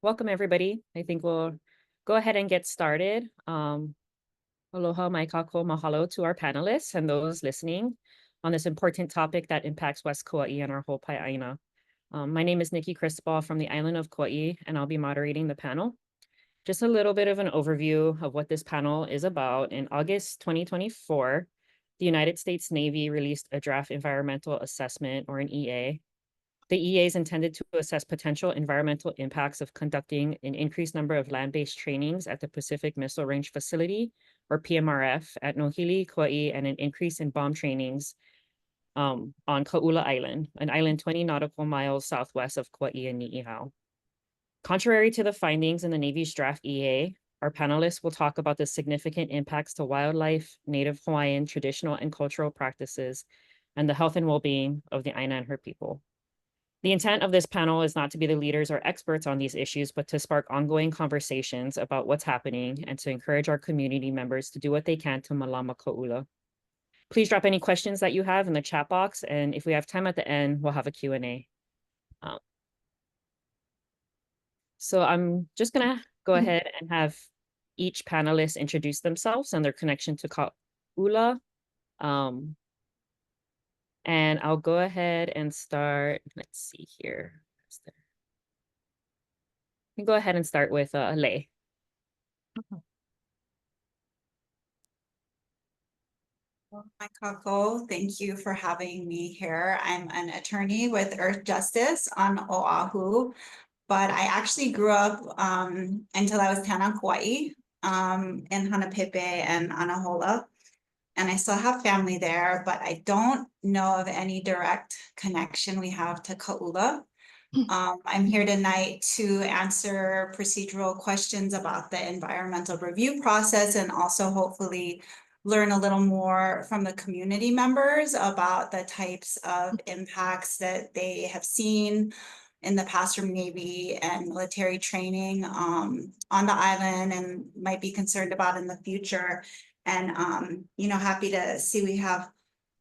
welcome everybody. I think we'll go ahead and get started. Aloha, mai kako, mahalo to our panelists and those listening on this important topic that impacts West Kauai and our whole ʻāina. My name is Nikki Crispal from the island of Kauai, and I'll be moderating the panel. Just a little bit of an overview of what this panel is about. In August 2024, the United States Navy released a draft environmental assessment, or an EA. The EA is intended to assess potential environmental impacts of conducting an increased number of land-based trainings at the Pacific Missile Range Facility, or PMRF, at Nohili, Kauai, and an increase in bomb trainings on Kaʻula Island, an island 20 nautical miles southwest of Kauai and Niihau. Contrary to the findings in the Navy's draft EA, our panelists will talk about the significant impacts to wildlife, Native Hawaiian traditional and cultural practices, and the health and well-being of the ʻāina and her people. The intent of this panel is not to be the leaders or experts on these issues, but to spark ongoing conversations about what's happening and to encourage our community members to do what they can to malama Kaʻula. Please drop any questions that you have in the chat box, and if we have time at the end, we'll have a Q&A. So I'm just gonna go ahead and have each panelist introduce themselves and their connection to Kaʻula. And I'll go ahead and start, let's see here. We can go ahead and start with Lei. Hi, Kako. Thank you for having me here. I'm an attorney with Earth Justice on Oahu, but I actually grew up until I was 10 on Kauai, in Hanapepe and Anahola. And I still have family there, but I don't know of any direct connection we have to Kaʻula. I'm here tonight to answer procedural questions about the environmental review process and also hopefully learn a little more from the community members about the types of impacts that they have seen in the past from Navy and military training on the island and might be concerned about in the future. And, happy to see we have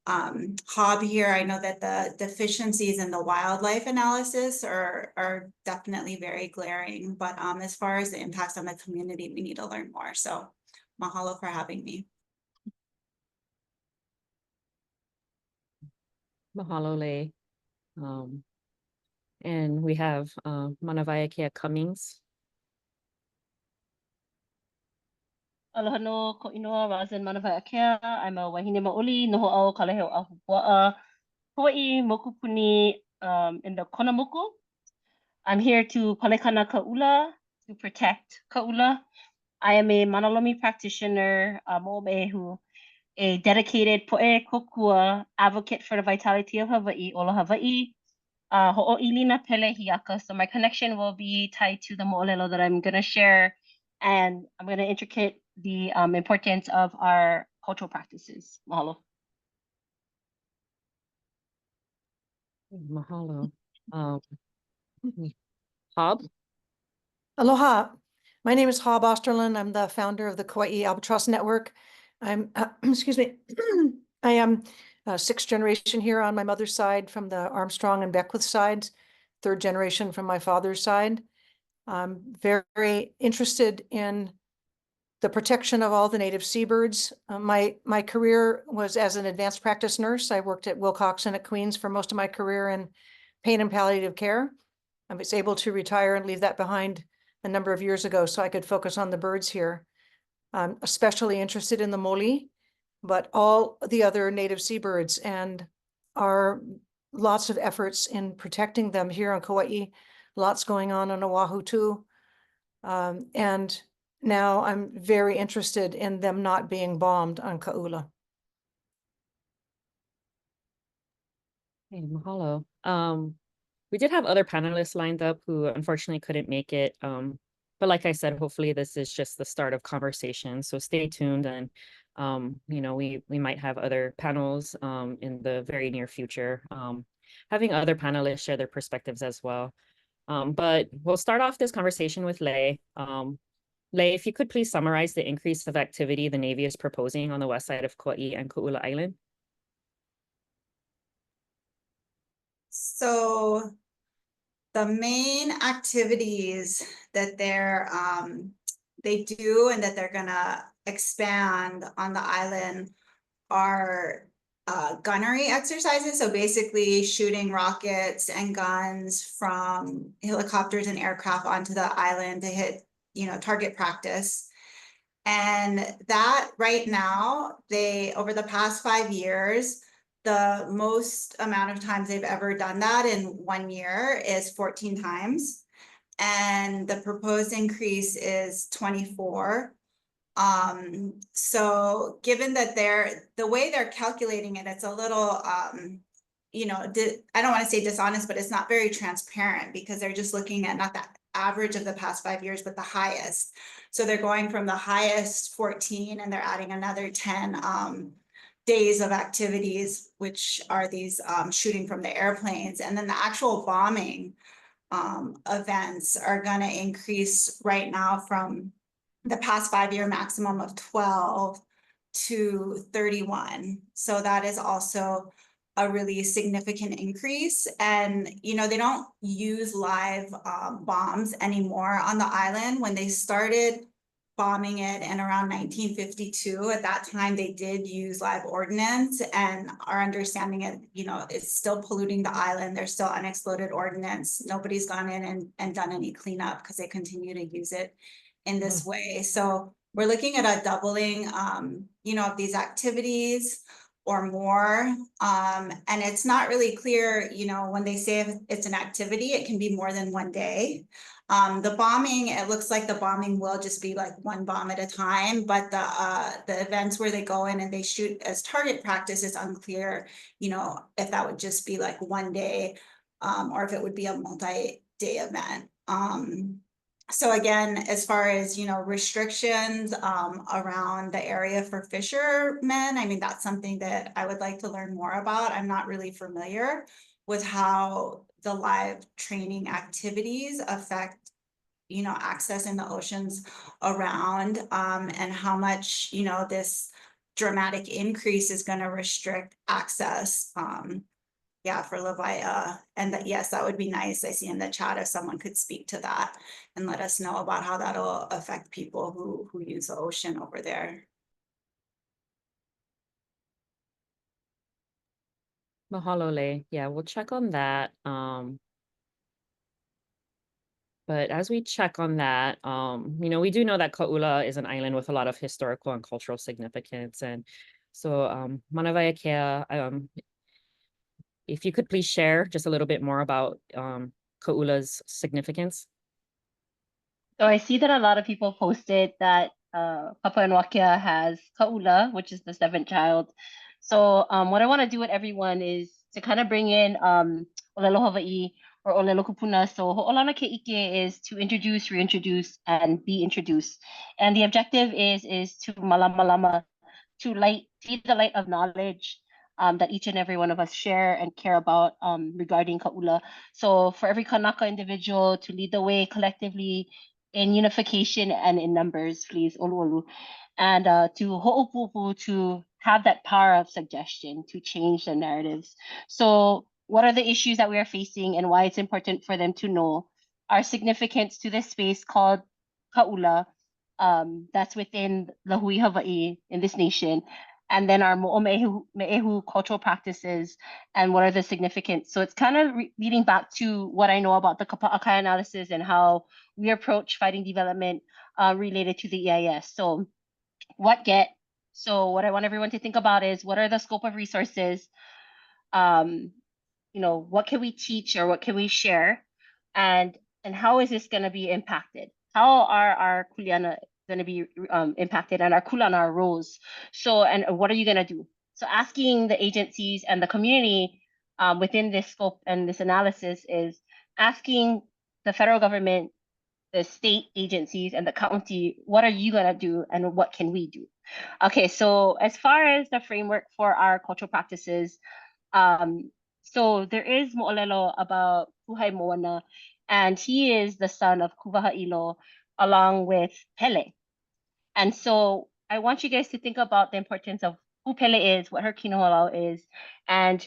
Hob here. I know that the deficiencies in the wildlife analysis are definitely very glaring, but as far as the impacts on the community, we need to learn more. So mahalo for having me. Mahalo, Lei. And we have Manawaiakea Cummings. Aloha no ko'inoa Razan Manawaiakea. I'm a wahine maoli noho au kalaheo ahupua'a Hawaii mokupuni in the Konamuku. I'm here to palekana Kaʻula, to protect Kaʻula. I am a Manalomi practitioner, mo'omehu, a dedicated po'e kokua advocate for the vitality of Hawaii, ola Hawaii, ho'o'ilina pele hiaka. So my connection will be tied to the mo'olelo that I'm going to share, and I'm going to intricate the importance of our cultural practices. Mahalo. Mahalo. Hob. Aloha. My name is Hob Osterlin. I'm the founder of the Kauai Albatross Network. I'm, excuse me, I am sixth generation here on my mother's side from the Armstrong and Beckwith sides, third generation from my father's side. I'm very interested in the protection of all the native seabirds. My career was as an advanced practice nurse. I worked at Wilcoxon at Queens for most of my career in pain and palliative care. I was able to retire and leave that behind a number of years ago so I could focus on the birds here. I'm especially interested in the moli, but all the other native seabirds, and are lots of efforts in protecting them here on Kauai. Lots going on Oahu too. And now I'm very interested in them not being bombed on Kaʻula. Hey, mahalo. We did have other panelists lined up who unfortunately couldn't make it. But like I said, hopefully this is just the start of conversation. So stay tuned, and we might have other panels in the very near future, having other panelists share their perspectives as well. But we'll start off this conversation with Lei. Lei, if you could please summarize the increase of activity the Navy is proposing on the west side of Kauai and Kaʻula Island. So The main activities that they do and that they're gonna expand on the island are gunnery exercises. So basically shooting rockets and guns from helicopters and aircraft onto the island to hit, target practice. And that right now, over the past 5 years, the most amount of times they've ever done that in 1 year is 14 times. And the proposed increase is 24. So given that the way they're calculating it, it's a little, I don't want to say dishonest, but it's not very transparent because they're just looking at not the average of the past 5 years, but the highest. So they're going from the highest 14 and they're adding another 10 days of activities, which are these shooting from the airplanes. And then the actual bombing events are going to increase right now from the past 5-year maximum of 12 to 31. So that is also a really significant increase. And, they don't use live bombs anymore on the island. When they started bombing it in around 1952, at that time they did use live ordinance, and our understanding it, it's still polluting the island. There's still unexploded ordinance. Nobody's gone in and done any cleanup because they continue to use it in this way. So we're looking at a doubling, of these activities or more. And it's not really clear, when they say if it's an activity, it can be more than 1 day. The bombing, it looks like the bombing will just be like one bomb at a time, but the events where they go in and they shoot as target practice is unclear, if that would just be like 1 day, or if it would be a multi-day event. So again, as far as, restrictions around the area for fishermen, I mean, that's something that I would like to learn more about. I'm not really familiar with how the live training activities affect, access in the oceans around, and how much, this dramatic increase is going to restrict access. For Levaya. And yes, that would be nice. I see in the chat if someone could speak to that and let us know about how that'll affect people who use the ocean over there. Mahalo, Lei. Yeah, we'll check on that. But as we check on that, we do know that Kaʻula is an island with a lot of historical and cultural significance. And so Wākea, if you could please share just a little bit more about Kaʻula's significance. So I see that a lot of people posted that Papa and Wākea has Kaʻula, which is the 7th child. So what I want to do with everyone is to kind of bring in Olelo Hawaii or Olelo Kupuna. So Ho'olana Ke'ike is to introduce, reintroduce, and be introduced. And the objective is to malama, to feed the light of knowledge that each and every one of us share and care about regarding Kaʻula. So for every Kanaka individual to lead the way collectively in unification and in numbers, please, olu. And to ho'opupu, to have that power of suggestion to change the narratives. So what are the issues that we are facing and why it's important for them to know our significance to this space called Kaʻula, that's within Lahui Hawaii in this nation, and then our mo'ome'ehu cultural practices and what are the significance. So it's kind of leading back to what I know about the Kapa'akai analysis and how we approach fighting development related to the EIS. So what I want everyone to think about is what are the scope of resources, what can we teach or what can we share, and how is this going to be impacted? How are our kuleana going to be impacted, and our kulana, our roles? So, and what are you going to do? So asking the agencies and the community within this scope and this analysis is asking the federal government, the state agencies, and the county, what are you going to do and what can we do? Okay, so as far as the framework for our cultural practices, so there is mo'olelo about Kuhai Moana, and he is the son of Kuvaha'ilo along with Pele. And so I want you guys to think about the importance of who Pele is, what her kinohalau is, and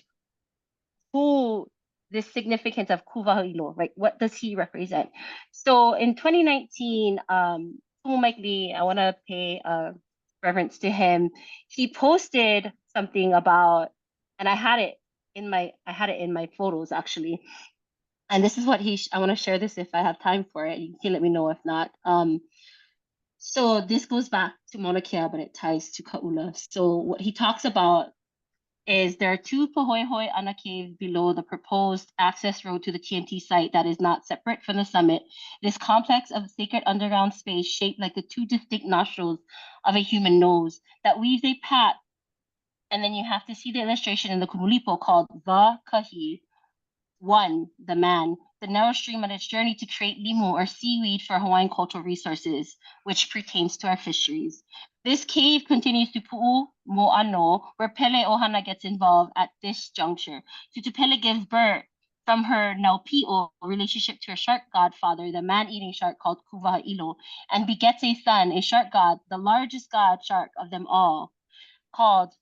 who this significance of Kuwaha'ilo, right? What does he represent? So in 2019, Mike Lee, I want to pay reverence to him. He posted something about, and I had it in my photos actually. And this is what I want to share this if I have time for it. You can let me know if not. So this goes back to Mauna Kea, but it ties to Kaʻula. So what he talks about is there are two Pahoehoe ana caves below the proposed access road to the TNT site that is not separate from the summit. This complex of sacred underground space shaped like the two distinct nostrils of a human nose that weaves a path. And then you have to see the illustration in the Kumulipo called Va Kahi, one, the man, the narrow stream on its journey to create limu or seaweed for Hawaiian cultural resources, which pertains to our fisheries. This cave continues to Pu'u Mo'ano, where Pele Ohana gets involved at this juncture. Tutupele gives birth from her Naupi'o relationship to her shark godfather, the man-eating shark called Kuwaha'ilo, and begets a son, a shark god, the largest god shark of them all, called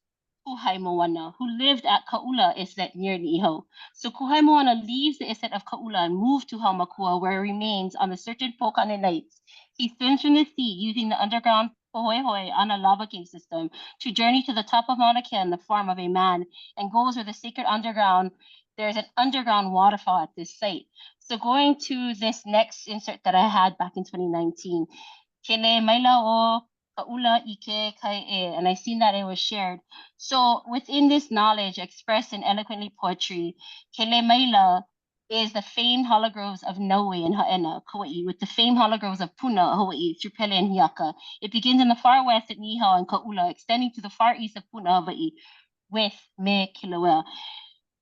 Kuhai Moana, who lived at Kaʻula Islet near Niihau. So Kuhai Moana leaves the Islet of Kaʻula and moves to Haumakua, where he remains on the certain Pokane nights. He swims from the sea using the underground Pohoehoe Ana lava cave system to journey to the top of Mauna Kea in the form of a man and goes where the sacred underground, there's an underground waterfall at this site. So going to this next insert that I had back in 2019, Kele Maila o Kaʻula Ike Kai'e, and I seen that it was shared. So within this knowledge expressed in eloquently poetry, Kele Maila is the famed hologroves of Naue and Ha'ena, Kauai, with the famed hologroves of Puna, Hawaii, through Pele and Hiaka. It begins in the far west at Niihau and Kaʻula, extending to the far east of Puna, Hawaii, with Me Kilauea.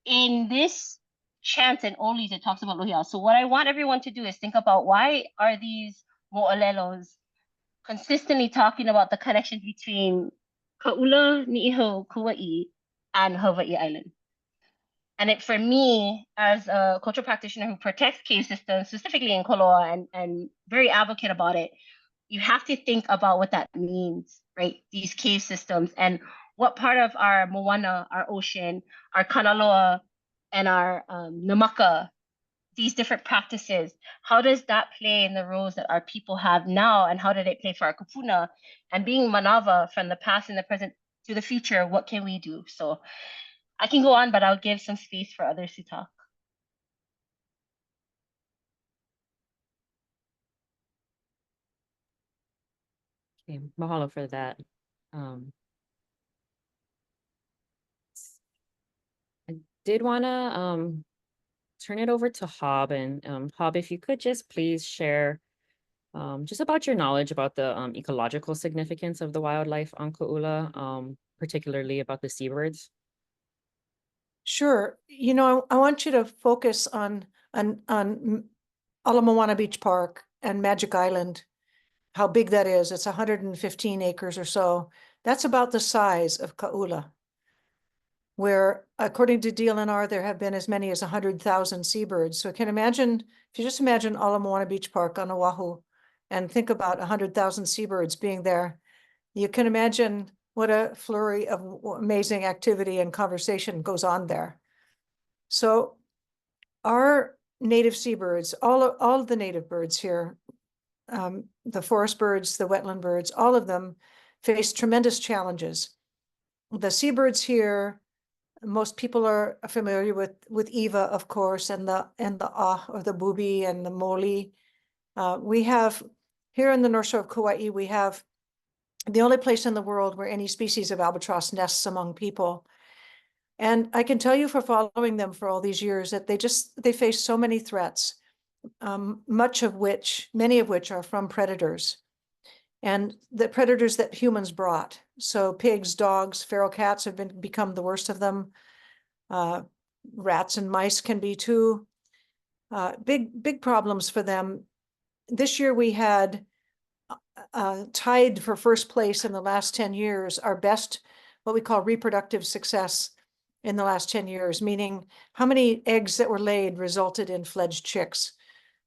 In this chant and olis, it talks about Lohia. So what I want everyone to do is think about why are these mo'olelos consistently talking about the connection between Kaʻula, Niihau, Kauai, and Hawaii Island. And it, for me, as a cultural practitioner who protects cave systems, specifically in Koloa, and very advocate about it, you have to think about what that means, right? These cave systems and what part of our moana, our ocean, our kanaloa, and our namaka, these different practices, how does that play in the roles that our people have now, and how did it play for our kupuna? And being manava from the past and the present to the future, what can we do? So I can go on, but I'll give some space for others to talk. Okay, mahalo for that. I did want to turn it over to Hob, and Hob, if you could just please share just about your knowledge about the ecological significance of the wildlife on Kaʻula, particularly about the seabirds. Sure. You know, I want you to focus on Ala Moana Beach Park and Magic Island, how big that is. It's 115 acres or so. That's about the size of Kaʻula, where according to DLNR, there have been as many as 100,000 seabirds. So if you just imagine Ala Moana Beach Park on Oahu and think about 100,000 seabirds being there, you can imagine what a flurry of amazing activity and conversation goes on there. So our native seabirds, all of the native birds here, the forest birds, the wetland birds, all of them face tremendous challenges. The seabirds here, most people are familiar with Eva, of course, and the or the booby and the moli. We have here in the North Shore of Kauai, we have the only place in the world where any species of albatross nests among people. And I can tell you for following them for all these years that they face so many threats, many of which are from predators, and the predators that humans brought. So pigs, dogs, feral cats have become the worst of them. Rats and mice can be too. Big problems for them. This year we had tied for first place in the last 10 years, our best, what we call reproductive success in the last 10 years, meaning how many eggs that were laid resulted in fledged chicks.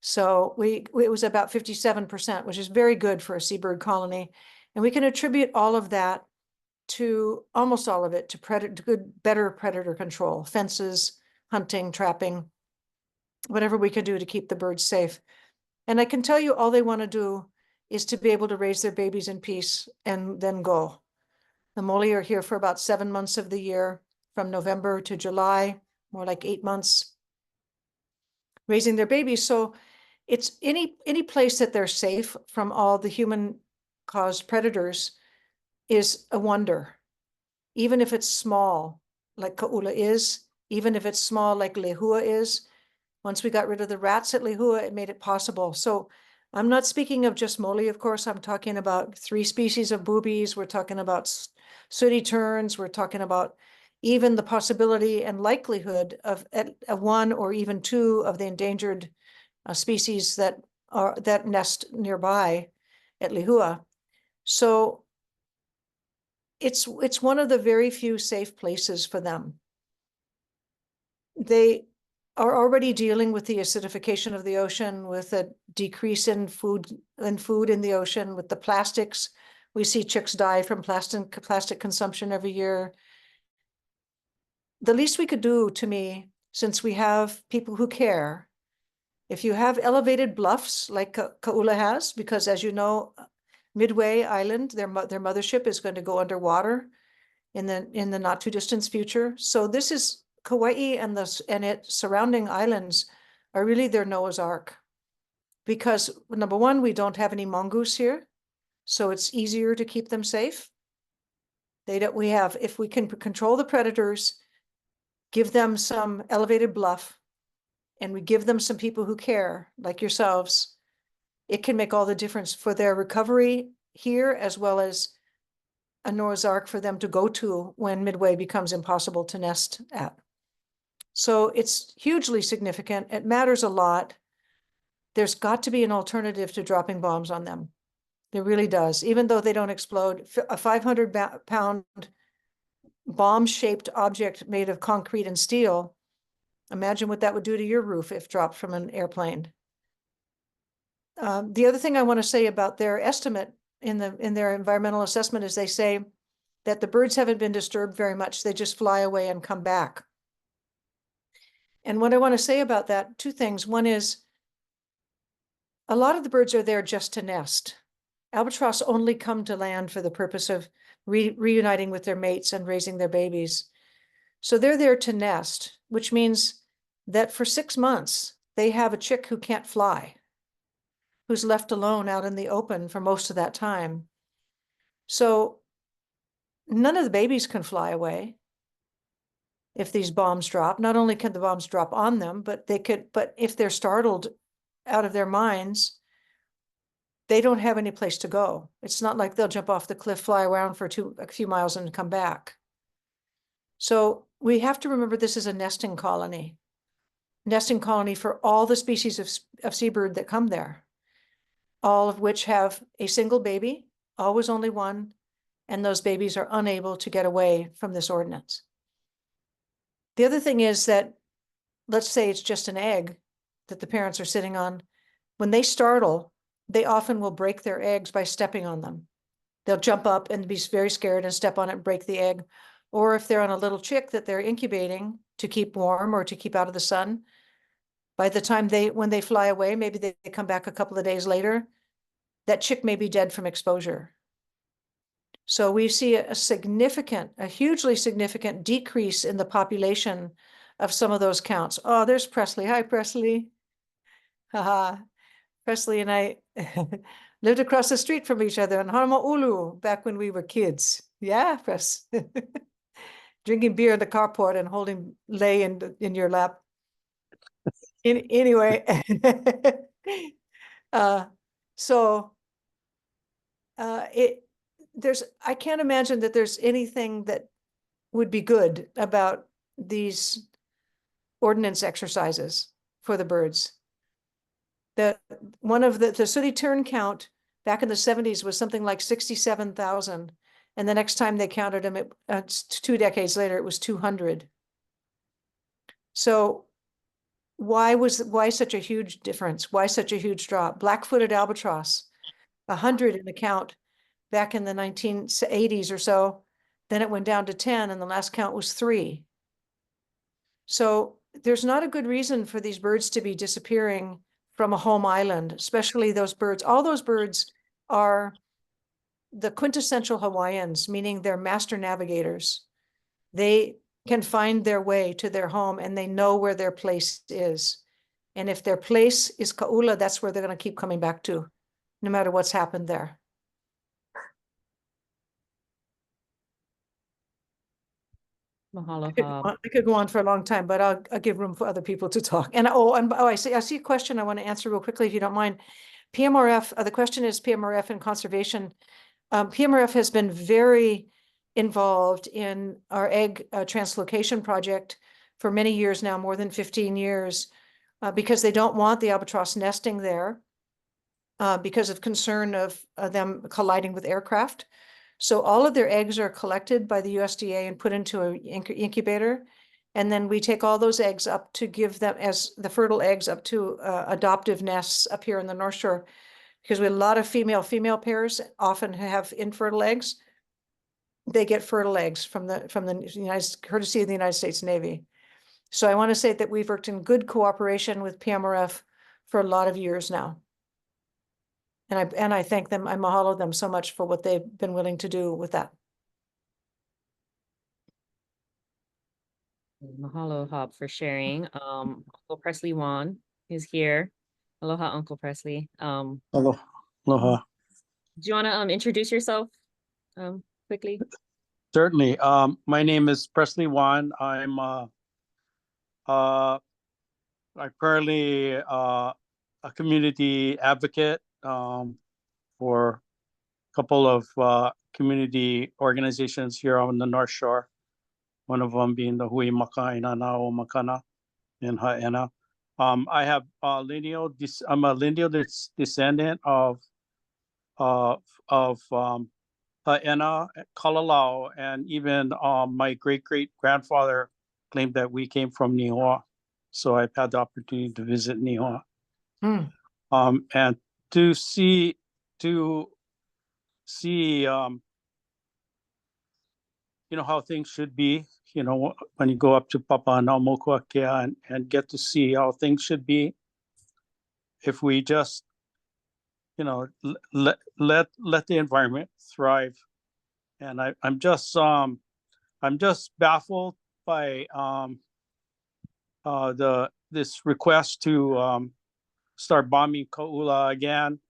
So it was about 57%, which is very good for a seabird colony. And we can attribute almost all of it to better predator control, fences, hunting, trapping, whatever we can do to keep the birds safe. And I can tell you, all they want to do is to be able to raise their babies in peace and then go. The mole are here for about 7 months of the year, from November to July, more like 8 months, raising their babies. So it's any place that they're safe from all the human-caused predators is a wonder. Even if it's small, like Kaʻula is, even if it's small, like Lehua is. Once we got rid of the rats at Lehua, it made it possible. So I'm not speaking of just mole, of course. I'm talking about 3 species of boobies. We're talking about sooty terns. We're talking about even the possibility and likelihood of 1 or even 2 of the endangered species that nest nearby at Lehua. So it's one of the very few safe places for them. They are already dealing with the acidification of the ocean, with a decrease in food in the ocean, with the plastics. We see chicks die from plastic consumption every year. The least we could do, to me, since we have people who care, if you have elevated bluffs like Kaʻula has, because as you know, Midway Island, their mothership is going to go underwater in the not too distant future. So this is Kauai and its surrounding islands are really their Noah's Ark, because number one, we don't have any mongoose here, so it's easier to keep them safe. If we can control the predators, give them some elevated bluff, and we give them some people who care, like yourselves, it can make all the difference for their recovery here, as well as a Noah's Ark for them to go to when Midway becomes impossible to nest at. So it's hugely significant. It matters a lot. There's got to be an alternative to dropping bombs on them. There really does. Even though they don't explode, a 500-pound bomb-shaped object made of concrete and steel, imagine what that would do to your roof if dropped from an airplane. The other thing I want to say about their estimate in their environmental assessment is they say that the birds haven't been disturbed very much. They just fly away and come back. And what I want to say about that, 2 things. One is, a lot of the birds are there just to nest. Albatross only come to land for the purpose of reuniting with their mates and raising their babies. So they're there to nest, which means that for 6 months, they have a chick who can't fly, who's left alone out in the open for most of that time. So none of the babies can fly away if these bombs drop. Not only can the bombs drop on them, but if they're startled out of their minds, they don't have any place to go. It's not like they'll jump off the cliff, fly around for a few miles and come back. So we have to remember this is a nesting colony for all the species of seabird that come there, all of which have a single baby, always only one, and those babies are unable to get away from this ordinance. The other thing is that, let's say it's just an egg that the parents are sitting on. When they startle, they often will break their eggs by stepping on them. They'll jump up and be very scared and step on it and break the egg. Or if they're on a little chick that they're incubating to keep warm or to keep out of the sun, by the time when they fly away, maybe they come back a couple of days later, that chick may be dead from exposure. So we see a hugely significant decrease in the population of some of those counts. Oh, there's Presley. Hi, Presley. Haha. Presley and I lived across the street from each other in Honolulu back when we were kids. Yeah, Press. Drinking beer in the carport and holding Lay in your lap. Anyway, I can't imagine that there's anything that would be good about these ordinance exercises for the birds. One of the sooty tern count back in the 70s was something like 67,000. And the next time they counted them, 2 decades later, it was 200. So why such a huge difference? Why such a huge drop? Black-footed albatross, 100 in the count back in the 1980s or so. Then it went down to 10, and the last count was 3. So there's not a good reason for these birds to be disappearing from a home island, especially those birds. All those birds are the quintessential Hawaiians, meaning they're master navigators. They can find their way to their home and they know where their place is. And if their place is Kaʻula, that's where they're going to keep coming back to, no matter what's happened there. Mahalo, I could go on for a long time, but I'll give room for other people to talk. And I see a question I want to answer real quickly, if you don't mind. PMRF, the question is PMRF and conservation. PMRF has been very involved in our egg translocation project for many years now, more than 15 years, because they don't want the albatross nesting there because of concern of them colliding with aircraft. So all of their eggs are collected by the USDA and put into an incubator. And then we take all those eggs up to give them as the fertile eggs up to adoptive nests up here in the North Shore, because we have a lot of female pairs often have infertile eggs. They get fertile eggs from the United, courtesy of the United States Navy. So I want to say that we've worked in good cooperation with PMRF for a lot of years now. And I thank them, I mahalo them so much for what they've been willing to do with that. Mahalo, Hob, for sharing. Uncle Presley Wan is here. Aloha, Uncle Presley. Aloha. Aloha. Do you want to introduce yourself quickly? Certainly. My name is Presley Wan. I'm currently a community advocate for a couple of community organizations here on the North Shore. One of them being the Hui Makaʻina Nao Makana in ʻāina. I have I'm a lineal descendant of ʻāina, Kalalau, and even my great-great-grandfather claimed that we came from Nihoa. So I've had the opportunity to visit Nihoa. And to see how things should be, when you go up to Papa and Wākea and get to see how things should be, if we just let the environment thrive. And I'm just baffled by this request to start bombing Kaʻula again.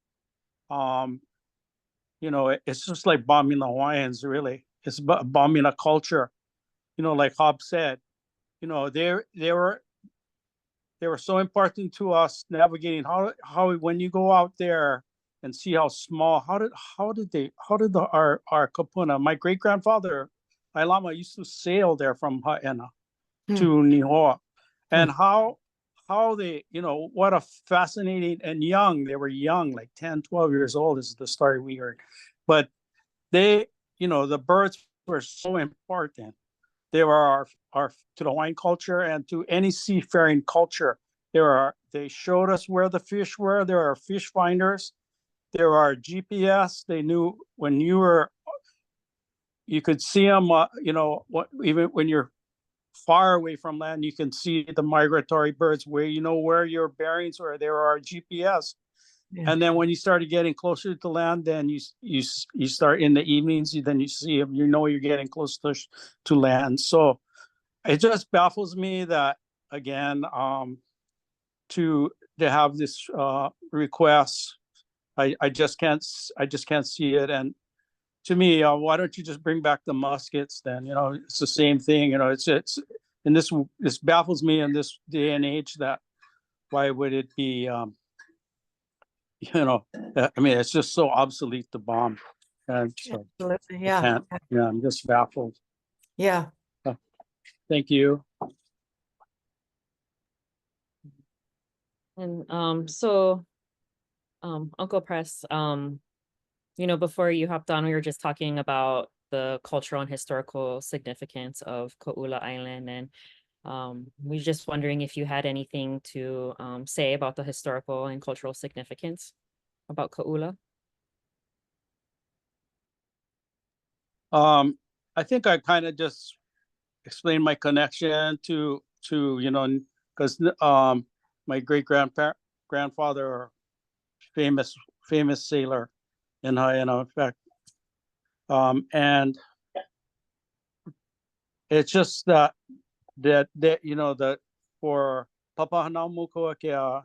It's just like bombing the Hawaiians, really. It's bombing a culture. Like Hob said, they were so important to us navigating how when you go out there and see how small, how did our kapuna, my great grandfather Ailama used to sail there from ʻāina to Nihoa, and how they, what a fascinating, and they were young, like 10, 12 years old is the story we heard. But they, the birds were so important. They were our to the Hawaiian culture and to any seafaring culture. They showed us where the fish were. There are fish finders. There are GPS. They knew when you could see them, even when you're far away from land, you can see the migratory birds where where your bearings were. There are GPS. Yeah. And then when you started getting closer to land, then you start in the evenings, then you see them, you're getting close to land. So it just baffles me that, again, to have this request, I just can't see it. And to me, why don't you just bring back the muskets then? It's the same thing. It's and this baffles me in this day and age, that why would it be it's just so obsolete to bomb. And so yeah, I'm just baffled. Yeah. Thank you. And so Uncle Press, before you hopped on, we were just talking about the cultural and historical significance of Kaʻula Island, and we're just wondering if you had anything to say about the historical and cultural significance about Kaʻula. I think I kind of just explained my connection to because my grandfather, famous sailor in Hawaiian, in fact, and it's just that you know, that for Papa Hanaumu Wākea,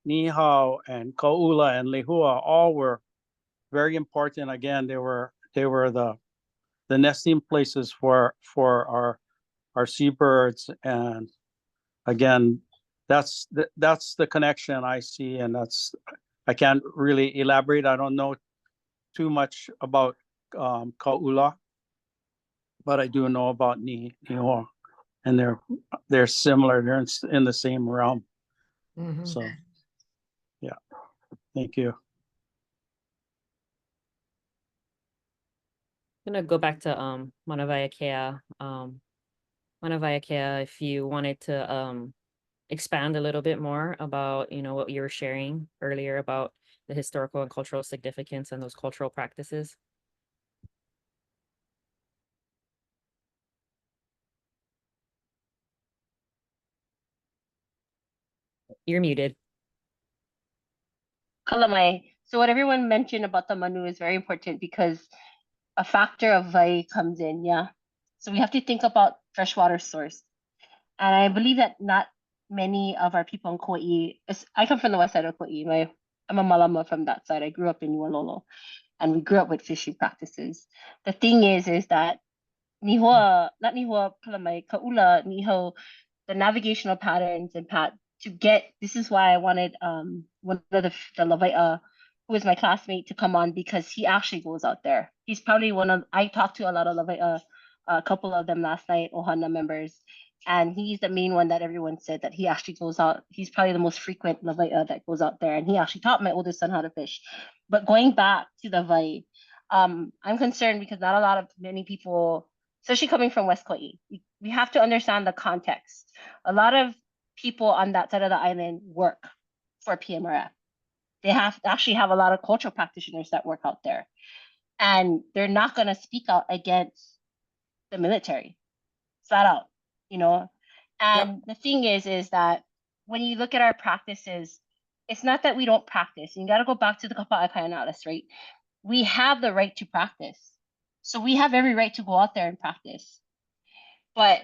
Nihau, and Kaʻula and Lehua, all were very important. Again, they were the nesting places for our seabirds, and again, that's the connection I see, and I can't really elaborate. I don't know too much about Kaʻula, but I do know about Nihoa, and they're similar. They're in the same realm. Mhm. So, yeah, thank you. I'm gonna go back to Mana Wākea. Mana Wākea, if you wanted to expand a little bit more about, you know, what you were sharing earlier about the historical and cultural significance and those cultural practices. You're muted. Kalamai. So what everyone mentioned about the manu is very important because a factor of vai comes in, yeah. So we have to think about freshwater source. And I believe that not many of our people in Kauai, I come from the west side of Kauai. I'm a Malama from that side. I grew up in Niualolo, and we grew up with fishing practices. The thing is that Kaʻula, Niho, the navigational patterns and this is why I wanted one of the Lawai'a, who is my classmate, to come on, because he actually goes out there. He's probably I talked to a lot of Lawai'a, a couple of them last night, Ohana members, and he's the main one that everyone said that he actually goes out. He's probably the most frequent Lawai'a that goes out there, and he actually taught my oldest son how to fish. But going back to the vai, I'm concerned because not a lot of many people, especially coming from West Kauai, we have to understand the context. A lot of people on that side of the island work for PMRF. They actually have a lot of cultural practitioners that work out there, and they're not going to speak out against the military, flat out, you know. And the thing is that when you look at our practices, it's not that we don't practice. You got to go back to the Kapa'a Kaina'alis, right? We have the right to practice. So we have every right to go out there and practice. But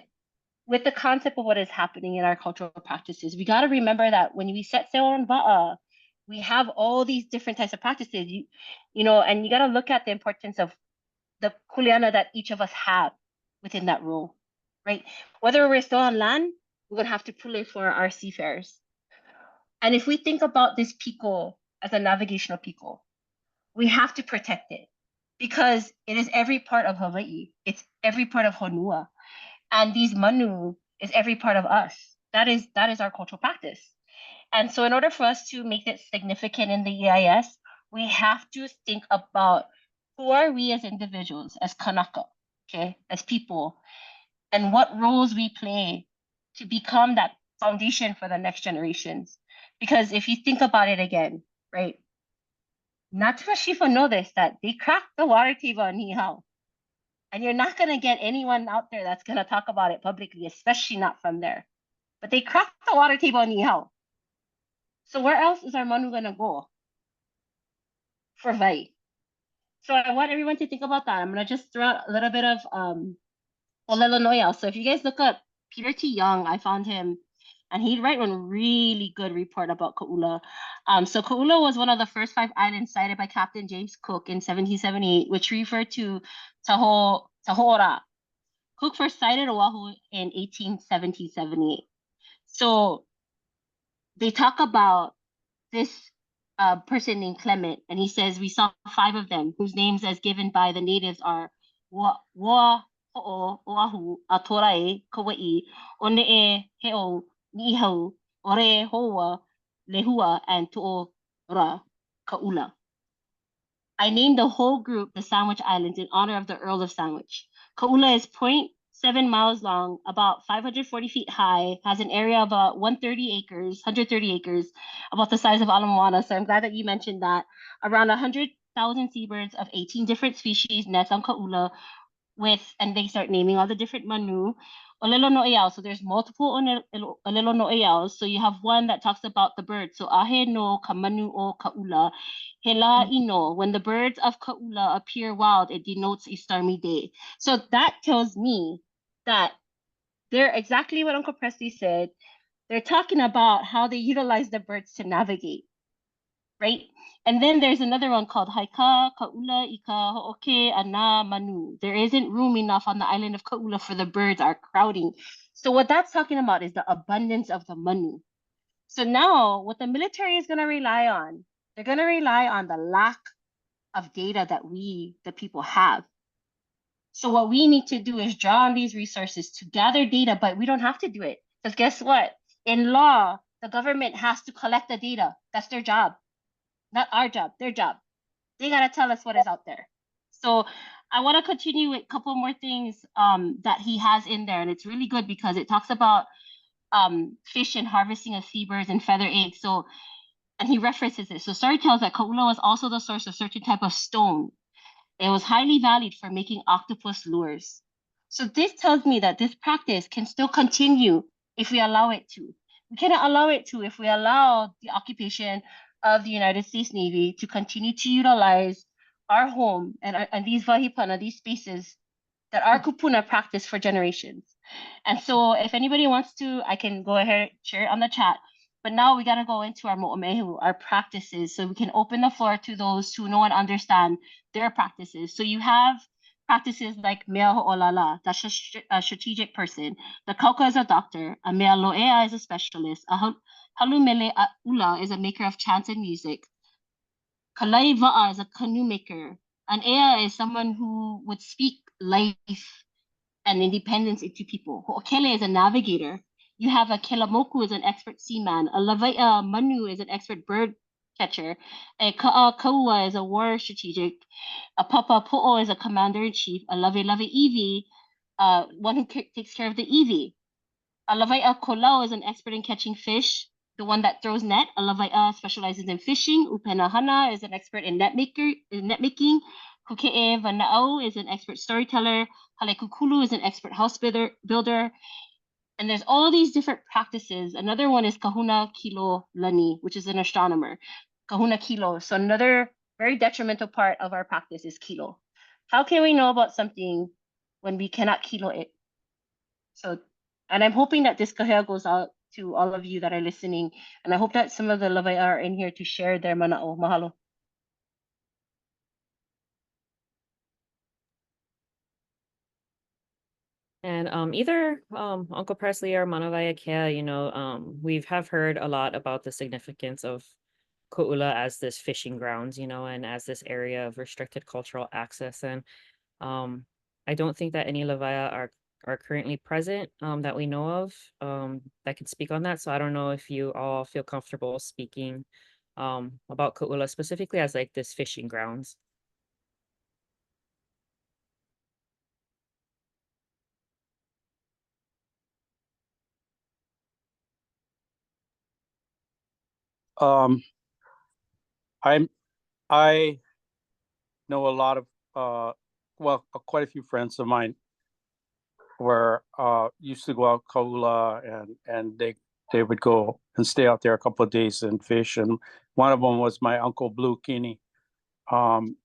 with the concept of what is happening in our cultural practices, we got to remember that when we set sail on Va'a, we have all these different types of practices, you know, and you got to look at the importance of the kuleana that each of us have within that role, right? Whether we're still on land, we're going to have to pule for our seafarers. And if we think about this piko as a navigational piko, we have to protect it because it is every part of Hawaii. It's every part of Honua. And these manu is every part of us. That is our cultural practice. And so in order for us to make it significant in the EIS, we have to think about who are we as individuals, as Kanaka, okay, as people, and what roles we play to become that foundation for the next generations. Because if you think about it again, right, not too much people know this, that they cracked the water table in Nihau. And you're not going to get anyone out there that's going to talk about it publicly, especially not from there. But they cracked the water table in Nihau. So where else is our manu going to go for vai? So I want everyone to think about that. I'm going to just throw out a little bit of Olelo Noya. So if you guys look up Peter T. Young, I found him, and he'd write one really good report about Kaʻula. So Kaʻula was one of the first 5 islands sighted by Captain James Cook in 1778, which referred to Taho'ora. Cook first sighted Oahu in 1878. So they talk about this person named Clement, and he says, we saw 5 of them, whose names as given by the natives are Wa Ho'o Oahu, Atorae, Kauai, One'e He'o, Nihau, Ore Hoa, Lehua, and To'ora, Kaʻula. I named the whole group the Sandwich Islands in honor of the Earl of Sandwich. Kaʻula is 0.7 miles long, about 540 feet high, has an area of about 130 acres, about the size of Ala Moana. So I'm glad that you mentioned that. Around 100,000 seabirds of 18 different species nest on Kaʻula and they start naming all the different manu. olelo no'eau. So there's multiple olelo no'eau. So you have one that talks about the birds. So ahe no kamanu o Kaʻula, he la ino. When the birds of Kaʻula appear wild, it denotes a stormy day. So that tells me that they're exactly what Uncle Presley said. They're talking about how they utilize the birds to navigate, right? And then there's another one called Haika, Kaʻula, Ika, Ho'oke, Ana, Manu. There isn't room enough on the island of Kaʻula for the birds are crowding. So what that's talking about is the abundance of the Manu. So now what the military is going to rely on, they're going to rely on the lack of data that we, the people, have. So what we need to do is draw on these resources to gather data, but we don't have to do it. Because guess what? In law, the government has to collect the data. That's their job. Not our job, their job. They gotta tell us what is out there. So I want to continue with a couple more things that he has in there, and it's really good because it talks about fish and harvesting of seabirds and feather eggs. So, and he references it. So story tells that Kaʻula was also the source of certain type of stone. It was highly valued for making octopus lures. So this tells me that this practice can still continue if we allow it to. We cannot allow it to if we allow the occupation of the United States Navy to continue to utilize our home and these vahipana, these spaces that our kupuna practice for generations. And so if anybody wants to, I can go ahead, share it on the chat. But now we got to go into our mo'omehu, our practices, so we can open the floor to those who know and understand their practices. So you have practices like mea ho'olala, that's a strategic person. The kauka is a doctor. A mea lo'ea is a specialist. A halumele a'ula is a maker of chants and music. Kalai va'a is a canoe maker. An ea is someone who would speak life and independence into people. Ho'okele is a navigator. You have a kelamoku is an expert seaman. A lavaia manu is an expert bird catcher. A kaʻua is a war strategic. A papa po'o is a commander-in-chief. A lave iwi, one who takes care of the iwi. A lavaia kolau is an expert in catching fish, the one that throws net. A lavaia specializes in fishing. Upena hana is an expert in net making. Kuke'e vana'au is an expert storyteller. Halekukulu is an expert house builder. And there's all these different practices. Another one is kahuna kilo lani, which is an astronomer. Kahuna kilo. So another very detrimental part of our practice is kilo. How can we know about something when we cannot kilo it? So, and I'm hoping that this kahea goes out to all of you that are listening. And I hope that some of the lavai are in here to share their mana'o. Mahalo. And either Uncle Presley or Manawai Wākea, we have heard a lot about the significance of Kaʻula as this fishing grounds, and as this area of restricted cultural access. And I don't think that any Lavaia are currently present that we know of that can speak on that. So I don't know if you all feel comfortable speaking about Kaʻula specifically as like this fishing grounds. I know a lot of quite a few friends of mine were used to go out Kaʻula and they would go and stay out there a couple of days and fish. And one of them was my uncle Blue Kini.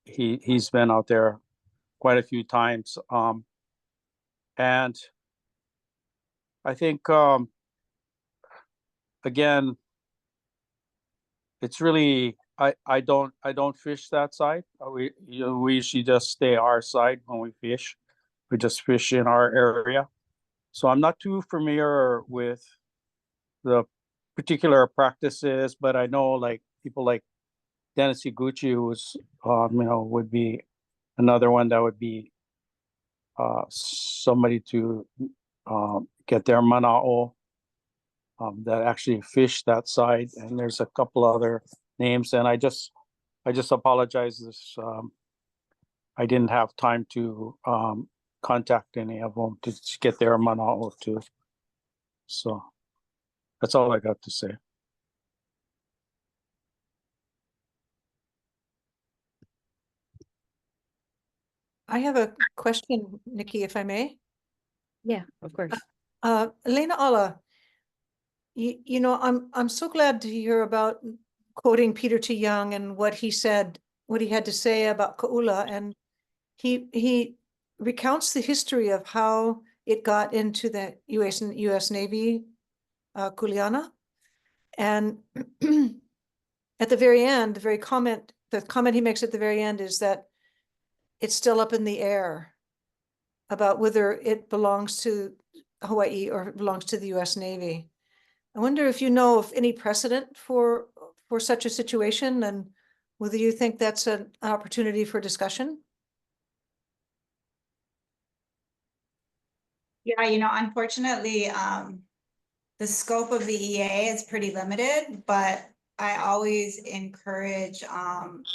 He's been out there quite a few times. And I think again, it's really I don't fish that side. We usually just stay our side when we fish. We just fish in our area. So I'm not too familiar with the particular practices, but I know like people like Dennis Iguchi, who's would be another one that would be somebody to get their mana'o that actually fish that side. And there's a couple other names, and I just apologize. This I didn't have time to contact any of them to get their mana'o too. So that's all I got to say. I have a question, Nikki, if I may. Yeah, of course. Elena Ala, you know, I'm so glad to hear about quoting Peter T. Young and what he said, what he had to say about Kaʻula, and he recounts the history of how it got into the U.S. Navy, kuleana, and at the very end, the comment he makes at the very end is that it's still up in the air about whether it belongs to Hawaii or belongs to the U.S. Navy. I wonder if you know of any precedent for such a situation, and whether you think that's an opportunity for discussion. Yeah, you know, unfortunately, the scope of the EA is pretty limited, but I always encourage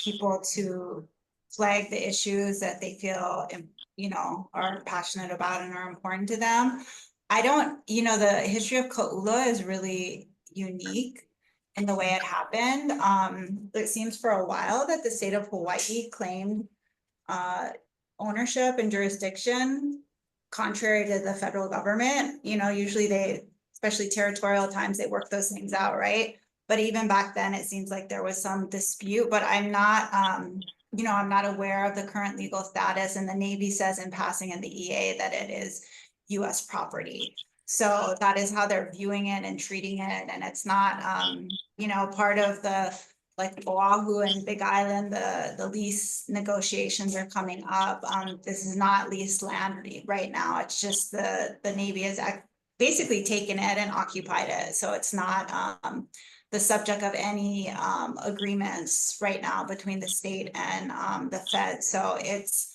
people to flag the issues that they feel, you know, are passionate about and are important to them. I don't, you know, the history of Kaʻula is really unique in the way it happened. It seems for a while that the state of Hawaii claimed ownership and jurisdiction contrary to the federal government. You know, usually they, especially territorial times, they work those things out, right? But even back then, it seems like there was some dispute, but I'm not, you know, I'm not aware of the current legal status, and the Navy says in passing in the EA that it is US property. So that is how they're viewing it and treating it. And it's not, you know, part of the, like Oahu and Big Island, the lease negotiations are coming up. This is not leased land right now. It's just the Navy has basically taken it and occupied it. So it's not the subject of any agreements right now between the state and the Fed. So it's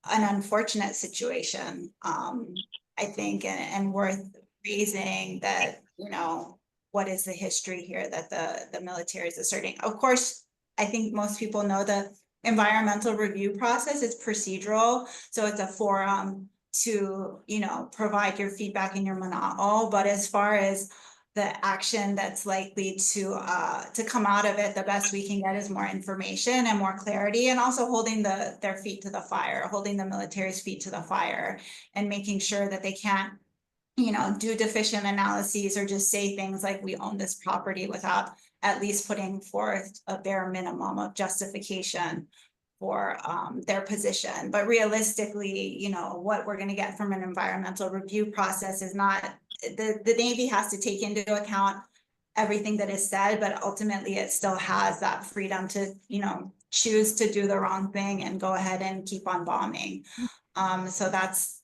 an unfortunate situation, I think, and worth raising that, you know, what is the history here that the military is asserting. Of course, I think most people know the environmental review process is procedural. So it's a forum to, you know, provide your feedback and your mana'o. But as far as the action that's likely to come out of it, the best we can get is more information and more clarity, and also holding their feet to the fire, holding the military's feet to the fire, and making sure that they can't, you know, do deficient analyses or just say things like we own this property without at least putting forth a bare minimum of justification for their position. But realistically, you know, what we're going to get from an environmental review process is not, the Navy has to take into account everything that is said, but ultimately it still has that freedom to, you know, choose to do the wrong thing and go ahead and keep on bombing. So that's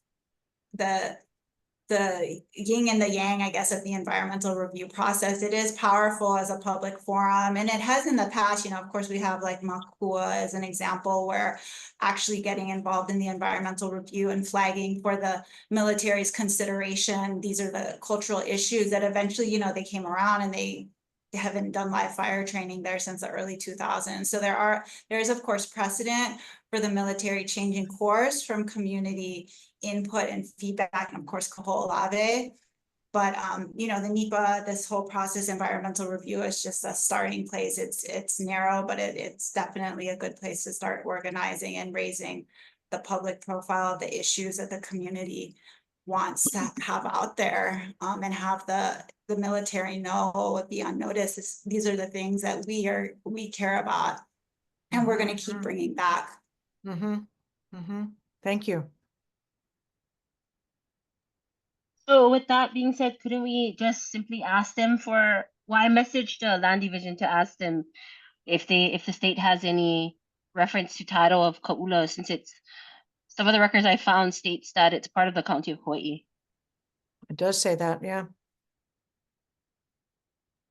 the yin and the yang, I guess, of the environmental review process. It is powerful as a public forum, and it has in the past. You know, of course, we have like Makua as an example, where actually getting involved in the environmental review and flagging for the military's consideration. These are the cultural issues that eventually, you know, they came around, and they haven't done live fire training there since the early 2000s. So there is of course precedent for the military changing course from community input and feedback, and of course Kaho'olawe. But you know, the NEPA, this whole process, environmental review, is just a starting place. It's narrow, but it's definitely a good place to start organizing and raising the public profile of the issues that the community wants to have out there, and have the military know, be on notice. These are the things that we care about, and we're going to keep bringing back. Thank you. So with that being said, couldn't we just simply ask them for, well, I messaged the land division to ask them if the state has any reference to title of Kaʻula, since it's, some of the records I found states that it's part of the county of Hawaii. It does say that, yeah.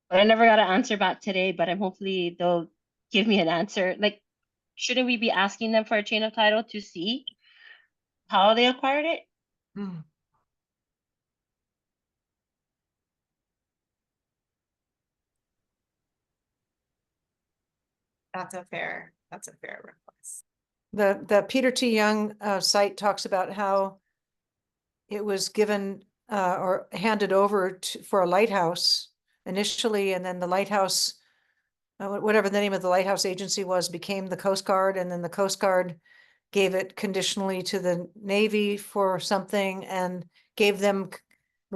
But I never got an answer back today, but I'm hopefully they'll give me an answer. Like, shouldn't we be asking them for a chain of title to see how they acquired it? That's a fair request. The Peter T. Young site talks about how it was given or handed over for a lighthouse initially, and then the lighthouse, whatever the name of the lighthouse agency was, became the Coast Guard, and then the Coast Guard gave it conditionally to the Navy for something, and gave them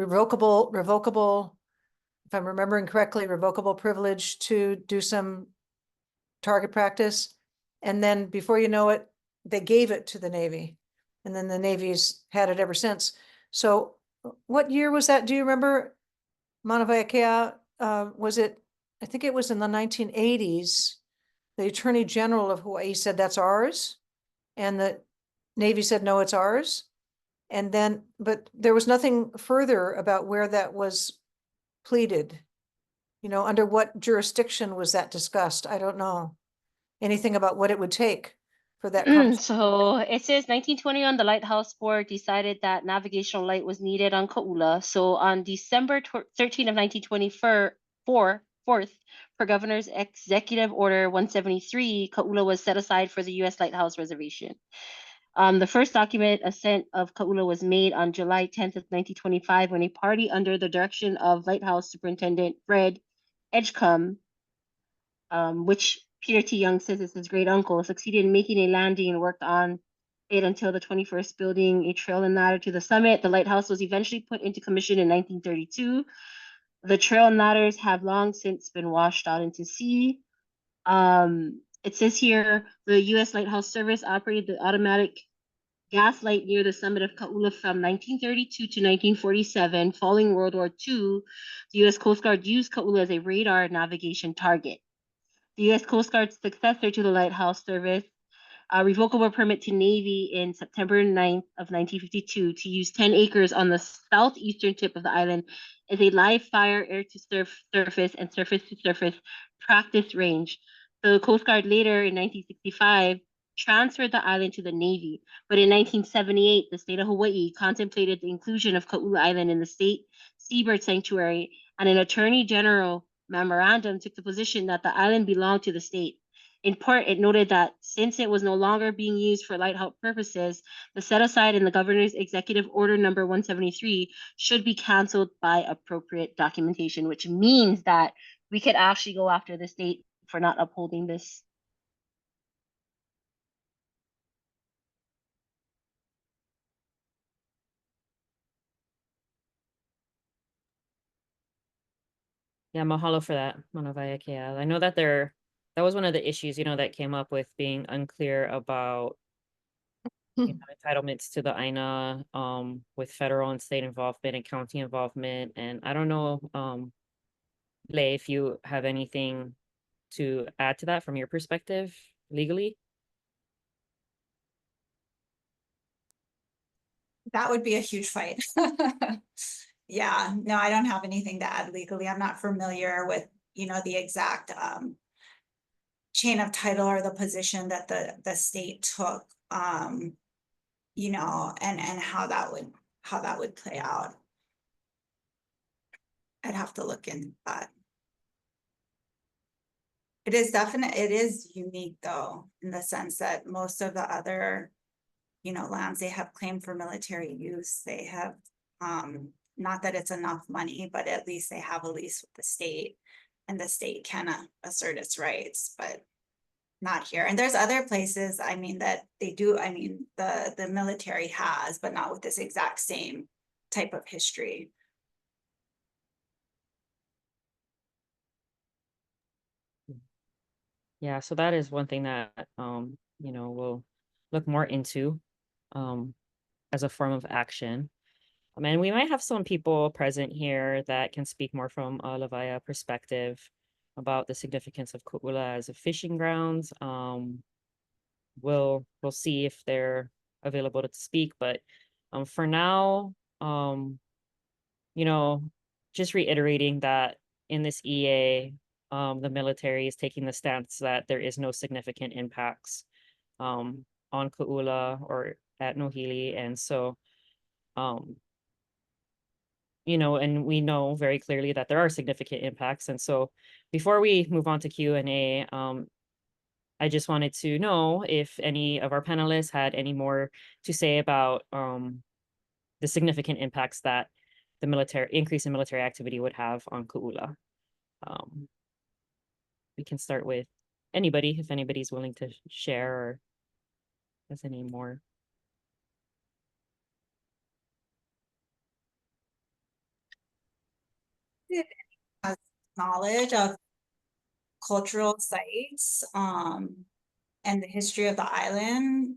revocable, if I'm remembering correctly, revocable privilege to do some target practice. And then before you know it, they gave it to the Navy. And then the Navy's had it ever since. So what year was that? Do you remember, Mauna Wākea? Was it, I think it was in the 1980s, the Attorney General of Hawaii said that's ours. And the Navy said, no, it's ours. And then, but there was nothing further about where that was pleaded. You know, under what jurisdiction was that discussed? I don't know anything about what it would take for that. So it says 1921, the Lighthouse Board decided that navigational light was needed on Kaʻula. So on December 13 of 1924, per Governor's Executive Order 173, Kaʻula was set aside for the U.S. Lighthouse Reservation. The first document ascent of Kaʻula was made on July 10th of 1925 when a party under the direction of Lighthouse Superintendent Fred Edgecombe, which Peter T. Young says is his great uncle, succeeded in making a landing and worked on it until the 21st, building a trail and ladder to the summit. The lighthouse was eventually put into commission in 1932. The trail and ladders have long since been washed out into sea. It says here, the U.S. Lighthouse Service operated the automatic gas light near the summit of Kaʻula from 1932 to 1947. Following World War II, the U.S. Coast Guard used Kaʻula as a radar navigation target. The U.S. Coast Guard's successor to the Lighthouse Service, a revocable permit to Navy in September 9th of 1952 to use 10 acres on the southeastern tip of the island as a live fire air-to-surface and surface-to-surface practice range. The Coast Guard later, in 1965, transferred the island to the Navy. But in 1978, the state of Hawaii contemplated the inclusion of Kaʻula Island in the state seabird sanctuary, and an Attorney General memorandum took the position that the island belonged to the state. In part, it noted that since it was no longer being used for lighthouse purposes, the set-aside in the Governor's Executive Order number 173 should be canceled by appropriate documentation, which means that we could actually go after the state for not upholding this. Yeah, mahalo for that, Mauna Wākea. I know that that was one of the issues, that came up with being unclear about entitlements to the ʻāina, with federal and state involvement and county involvement. And I don't know, Lei, if you have anything to add to that from your perspective legally. That would be a huge fight. Yeah, no, I don't have anything to add legally. I'm not familiar with, the exact chain of title or the position that the state took, and how that would play out. I'd have to look into that. It is unique though, in the sense that most of the other, lands they have claimed for military use, they have, not that it's enough money, but at least they have a lease with the state, and the state can assert its rights, but not here. And there's other places, that they do, the military has, but not with this exact same type of history. Yeah, so that is one thing that we'll look more into as a form of action. And we might have some people present here that can speak more from a Lawai'a perspective about the significance of Kaʻula as a fishing grounds. We'll see if they're available to speak, but for now, just reiterating that in this EA, the military is taking the stance that there is no significant impacts on Kaʻula or at Nohili. And so, and we know very clearly that there are significant impacts. And so before we move on to Q&A, I just wanted to know if any of our panelists had any more to say about the significant impacts that the increase in military activity would have on Kaʻula. We can start with anybody, if anybody's willing to share or has any more. if anyone has knowledge of cultural sites, and the history of the island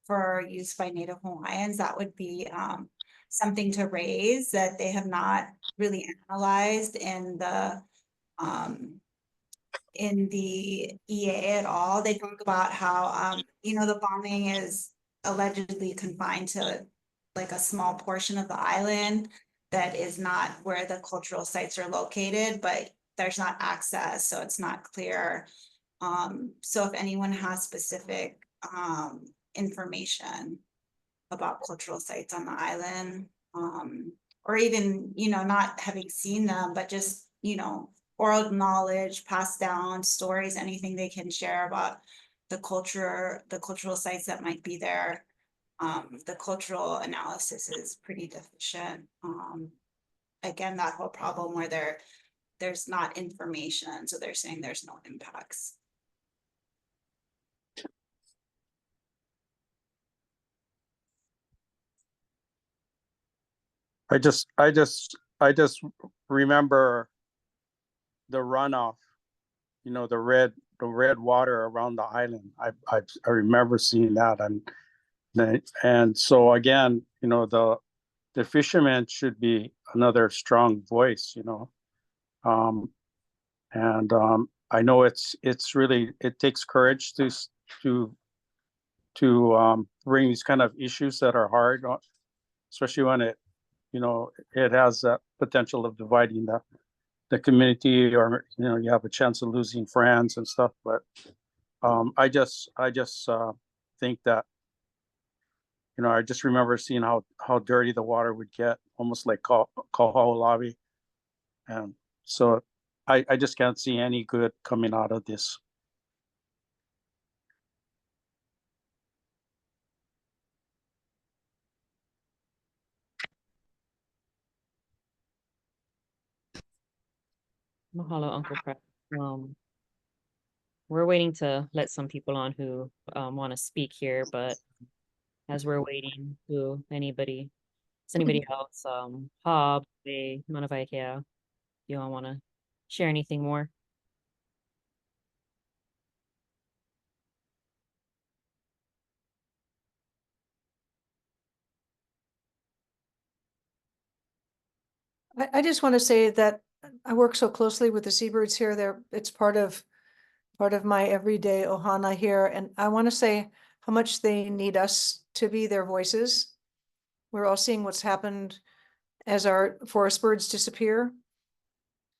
for use by Native Hawaiians, that would be, something to raise that they have not really analyzed in the EA at all. They talk about how, the bombing is allegedly confined to like a small portion of the island that is not where the cultural sites are located, but there's not access, so it's not clear. So if anyone has specific information about cultural sites on the island, or even, not having seen them, but just, oral knowledge, passed down stories, anything they can share about the cultural sites that might be there. The cultural analysis is pretty deficient. Again, that whole problem where there's not information, so they're saying there's no impacts. I just remember the runoff, the red water around the island. I remember seeing that, and so again, the fishermen should be another strong voice, and I know it takes courage to bring these kind of issues that are hard, especially when it has that potential of dividing the community, or you have a chance of losing friends and stuff. But I just think that I just remember seeing how dirty the water would get, almost like Kaʻula, and so I just can't see any good coming out of this. Mahalo, Uncle Prep. We're waiting to let some people on who want to speak here, but as we're waiting, does anybody else, Hob, Manavaikia, you all want to share anything more? I just want to say that I work so closely with the seabirds here. It's part of my everyday ohana here, and I want to say how much they need us to be their voices. We're all seeing what's happened as our forest birds disappear.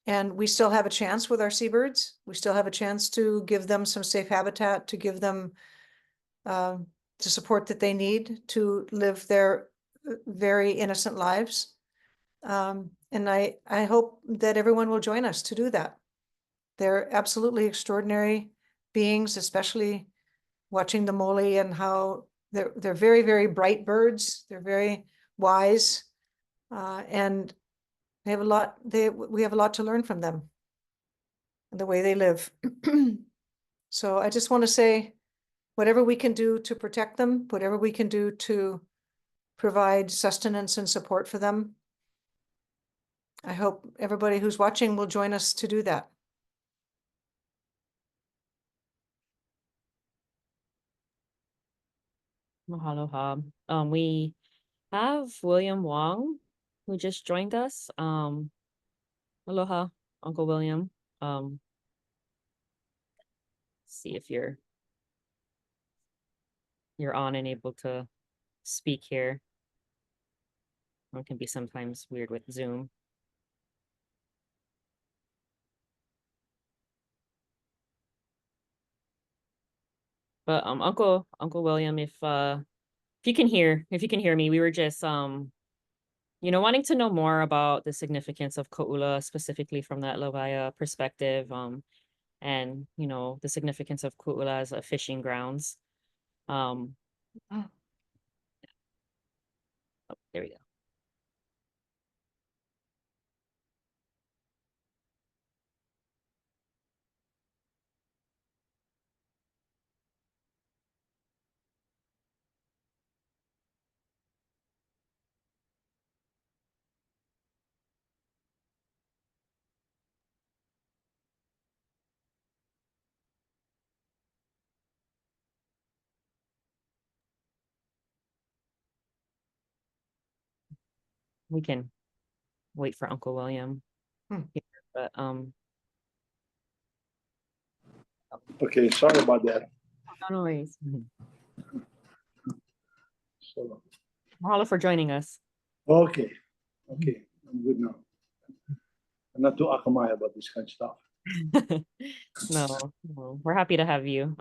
And we still have a chance with our seabirds. We still have a chance to give them some safe habitat, to give them the support that they need to live their very innocent lives. And I hope that everyone will join us to do that. They're absolutely extraordinary beings, especially watching the mole and how they're very, very bright birds. They're very wise, and they have a lot. We have a lot to learn from them and the way they live. So I just want to say, whatever we can do to protect them, whatever we can do to provide sustenance and support for them, I hope everybody who's watching will join us to do that. Mahalo, Hob. We have William Wong, who just joined us. Aloha, Uncle William. See if you're on and able to speak here. It can be sometimes weird with Zoom. But Uncle William, if you can hear me, we were just wanting to know more about the significance of Kaʻula, specifically from that Lawai'a perspective, and the significance of Kaʻula as a fishing grounds. Oh, there we go. we can wait for Uncle William. Hmm. But Okay, sorry about that. no worries. So, Mahalo for joining us. okay, I'm good now. I'm not too akamai about this kind of stuff. No, we're happy to have you.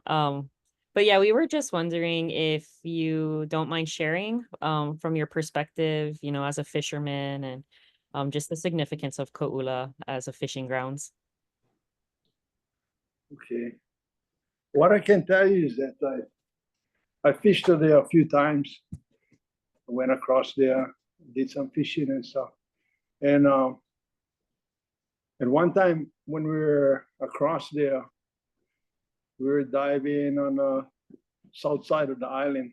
But yeah, we were just wondering if you don't mind sharing from your perspective, as a fisherman, and just the significance of Kaʻula as a fishing grounds. Okay. What I can tell you is that I fished there a few times. I went across there, did some fishing and stuff. And one time when we were across there, we were diving on the south side of the island.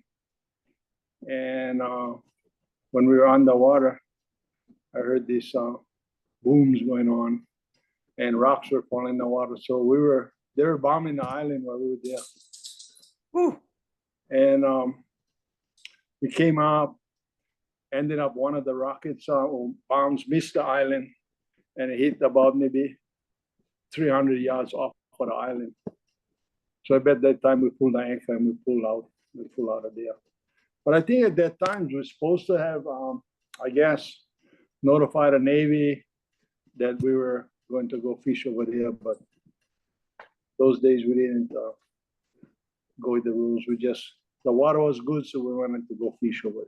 And when we were underwater, I heard these booms going on and rocks were falling in the water. So they were bombing the island while we were there. Whew. And we came up, ended up one of the rockets or bombs missed the island and it hit about maybe 300 yards off of the island. So I bet that time we pulled the anchor and we pulled out of there. But I think at that time we were supposed to have, I guess, notify the Navy that we were going to go fish over there. But those days we didn't go with the rules. The water was good, so we wanted to go fish over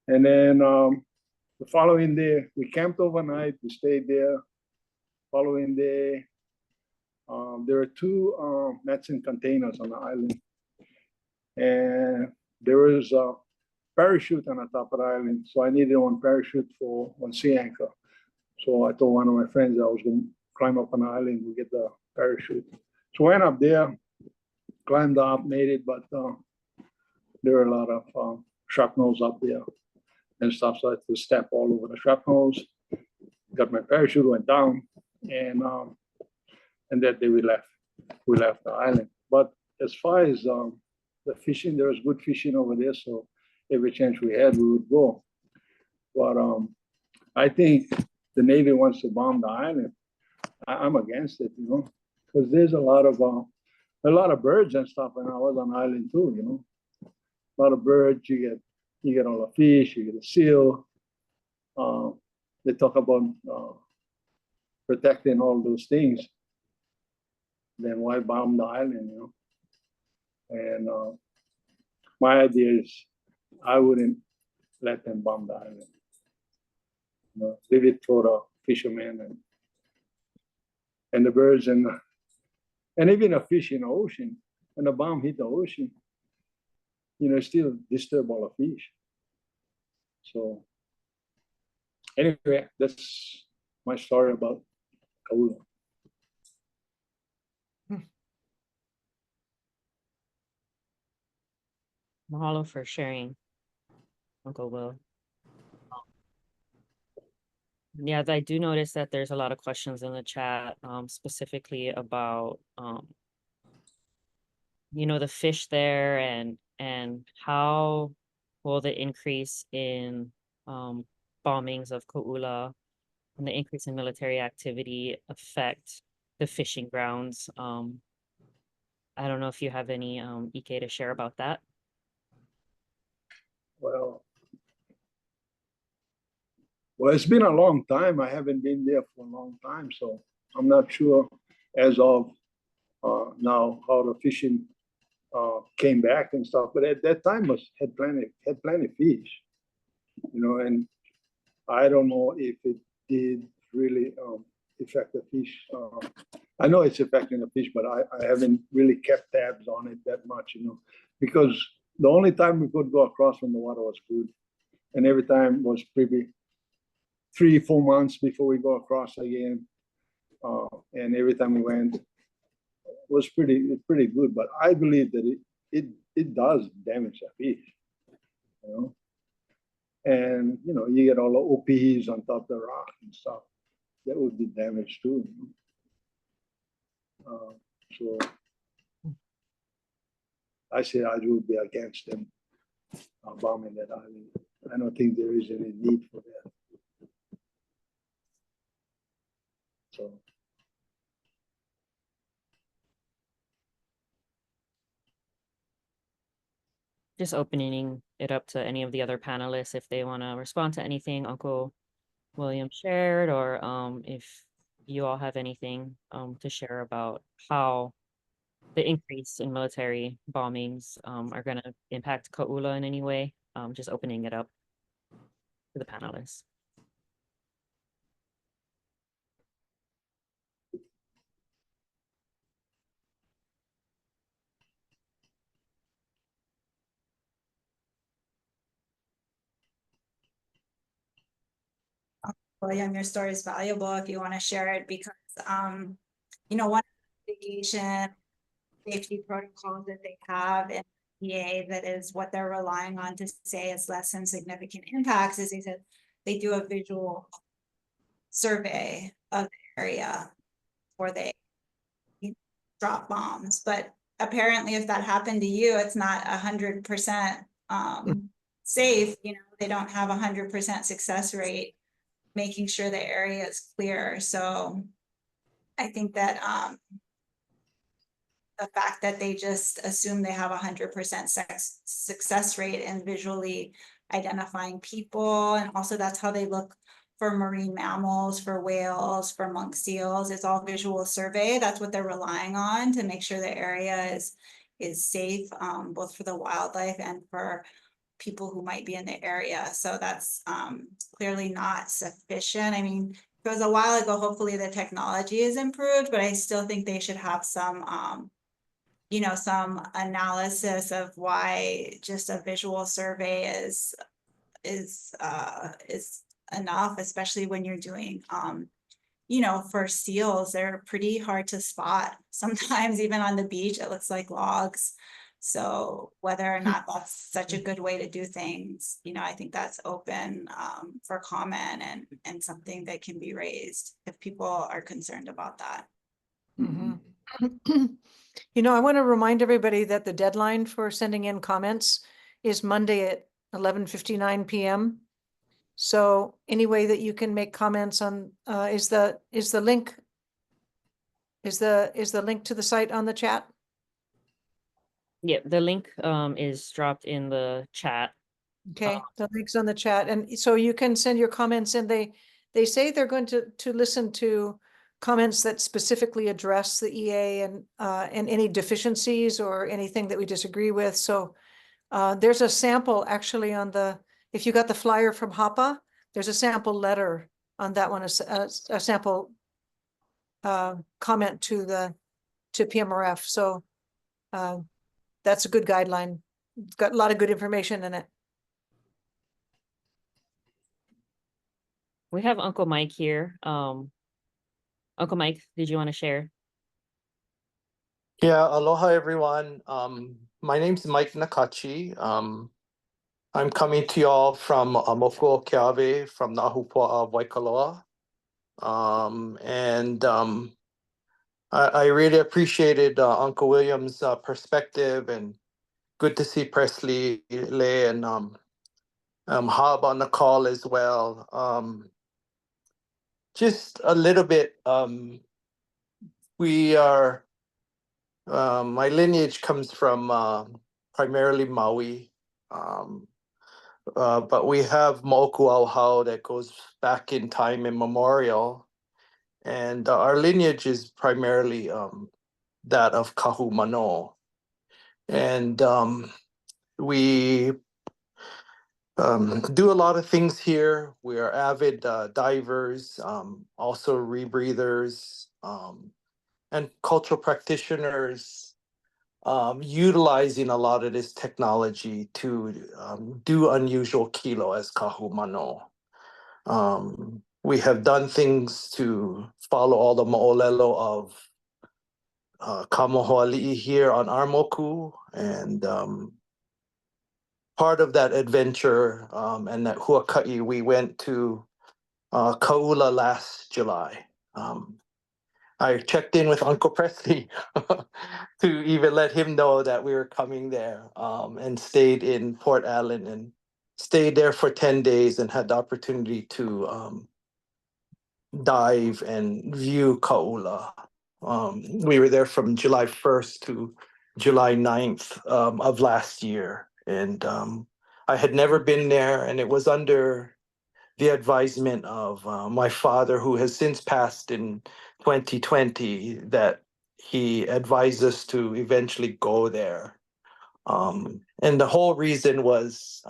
there. And then the following day, we camped overnight. We stayed there. Following day, there were two nets and containers on the island. And there was a parachute on the top of the island. So I needed one parachute for one sea anchor. So I told one of my friends I was going to climb up on the island and get the parachute. So I went up there, climbed up, made it, but there were a lot of shrapnels up there and stuff. So I had to step all over the shrapnels. Got my parachute, went down, and that day we left the island. But as far as the fishing, there was good fishing over there. So every chance we had, we would go. But I think the Navy wants to bomb the island. I'm against it, because there's a lot of birds and stuff. And I was on the island too, a lot of birds. You get all the fish, you get a seal. They talk about protecting all those things. Then why bomb the island, And my idea is I wouldn't let them bomb the island. Leave it for the fishermen and the birds and even the fish in the ocean. When the bomb hit the ocean, still disturb all the fish. So anyway, that's my story about Kaʻula. Mahalo for sharing, Uncle Will. Yeah, I do notice that there's a lot of questions in the chat, specifically about, the fish there and how will the increase in bombings of Kaʻula and the increase in military activity affect the fishing grounds. I don't know if you have any Ike to share about that. Well, it's been a long time. I haven't been there for a long time, so I'm not sure as of now how the fishing came back and stuff. But at that time, had plenty fish, and I don't know if it did really affect the fish. I know it's affecting the fish, but I haven't really kept tabs on it that much, because the only time we could go across when the water was good, and every time was maybe 3-4 months before we go across again. And every time we went was pretty good. But I believe that it does damage the fish, And you get all the OPs on top of the rock and stuff. That would be damaged too. So I say I would be against them bombing that island. I don't think there is any need for that. So. Just opening it up to any of the other panelists if they want to respond to anything Uncle William shared, or if you all have anything to share about how the increase in military bombings are going to impact Kaʻula in any way. Just opening it up to the panelists. William, your story is valuable if you want to share it, because you know, one mitigation safety protocols that they have in EA, that is what they're relying on to say it's less than significant impacts, is they said they do a visual survey of the area before they drop bombs. But apparently if that happened to you, it's not 100% safe. You know, they don't have 100% success rate making sure the area is clear. So I think that the fact that they just assume they have 100% success rate in visually identifying people, and also that's how they look for marine mammals, for whales, for monk seals. It's all visual survey. That's what they're relying on to make sure the area is safe, both for the wildlife and for people who might be in the area. So that's clearly not sufficient. I mean, it was a while ago. Hopefully the technology is improved, but I still think they should have some you know, some analysis of why just a visual survey is enough, especially when you're doing you know, for seals, they're pretty hard to spot. Sometimes even on the beach, it looks like logs. So whether or not that's such a good way to do things, you know, I think that's open for comment and something that can be raised if people are concerned about that. You know, I want to remind everybody that the deadline for sending in comments is Monday at 11:59 p.m. So any way that you can make comments on is the link to the site on the chat? Yeah, the link is dropped in the chat. Okay, the link's on the chat, and so you can send your comments in. They say they're going to listen to comments that specifically address the EA and any deficiencies or anything that we disagree with. So there's a sample actually on the, if you got the flyer from HAPA, there's a sample letter on that one, a sample comment to PMRF. So that's a good guideline. It's got a lot of good information in it. We have Uncle Mike here. Uncle Mike, did you want to share? Yeah, aloha everyone. My name's Mike Nakachi. I'm coming to y'all from Moko Keawe from the Ahupua of Waikoloa. I really appreciated Uncle William's perspective, and good to see Presley, Lei, and Hab on the call as well. Just a little bit, we are, my lineage comes from primarily Maui, but we have Moku Auhau that goes back in time immemorial, and our lineage is primarily that of Kahu Mano, and we do a lot of things here. We are avid divers, also rebreathers, and cultural practitioners, utilizing a lot of this technology to do unusual kilo as kahu mano. We have done things to follow all the mo'olelo of Kamohoali'i here on our moku, and part of that adventure and that huaka'i, we went to Kaʻula last July. I checked in with Uncle Presley to even let him know that we were coming there, and stayed in Port Allen and stayed there for 10 days and had the opportunity to dive and view Kaʻula. We were there from July 1st to July 9th of last year. And I had never been there, and it was under the advisement of my father, who has since passed in 2020, that he advised us to eventually go there. And the whole reason was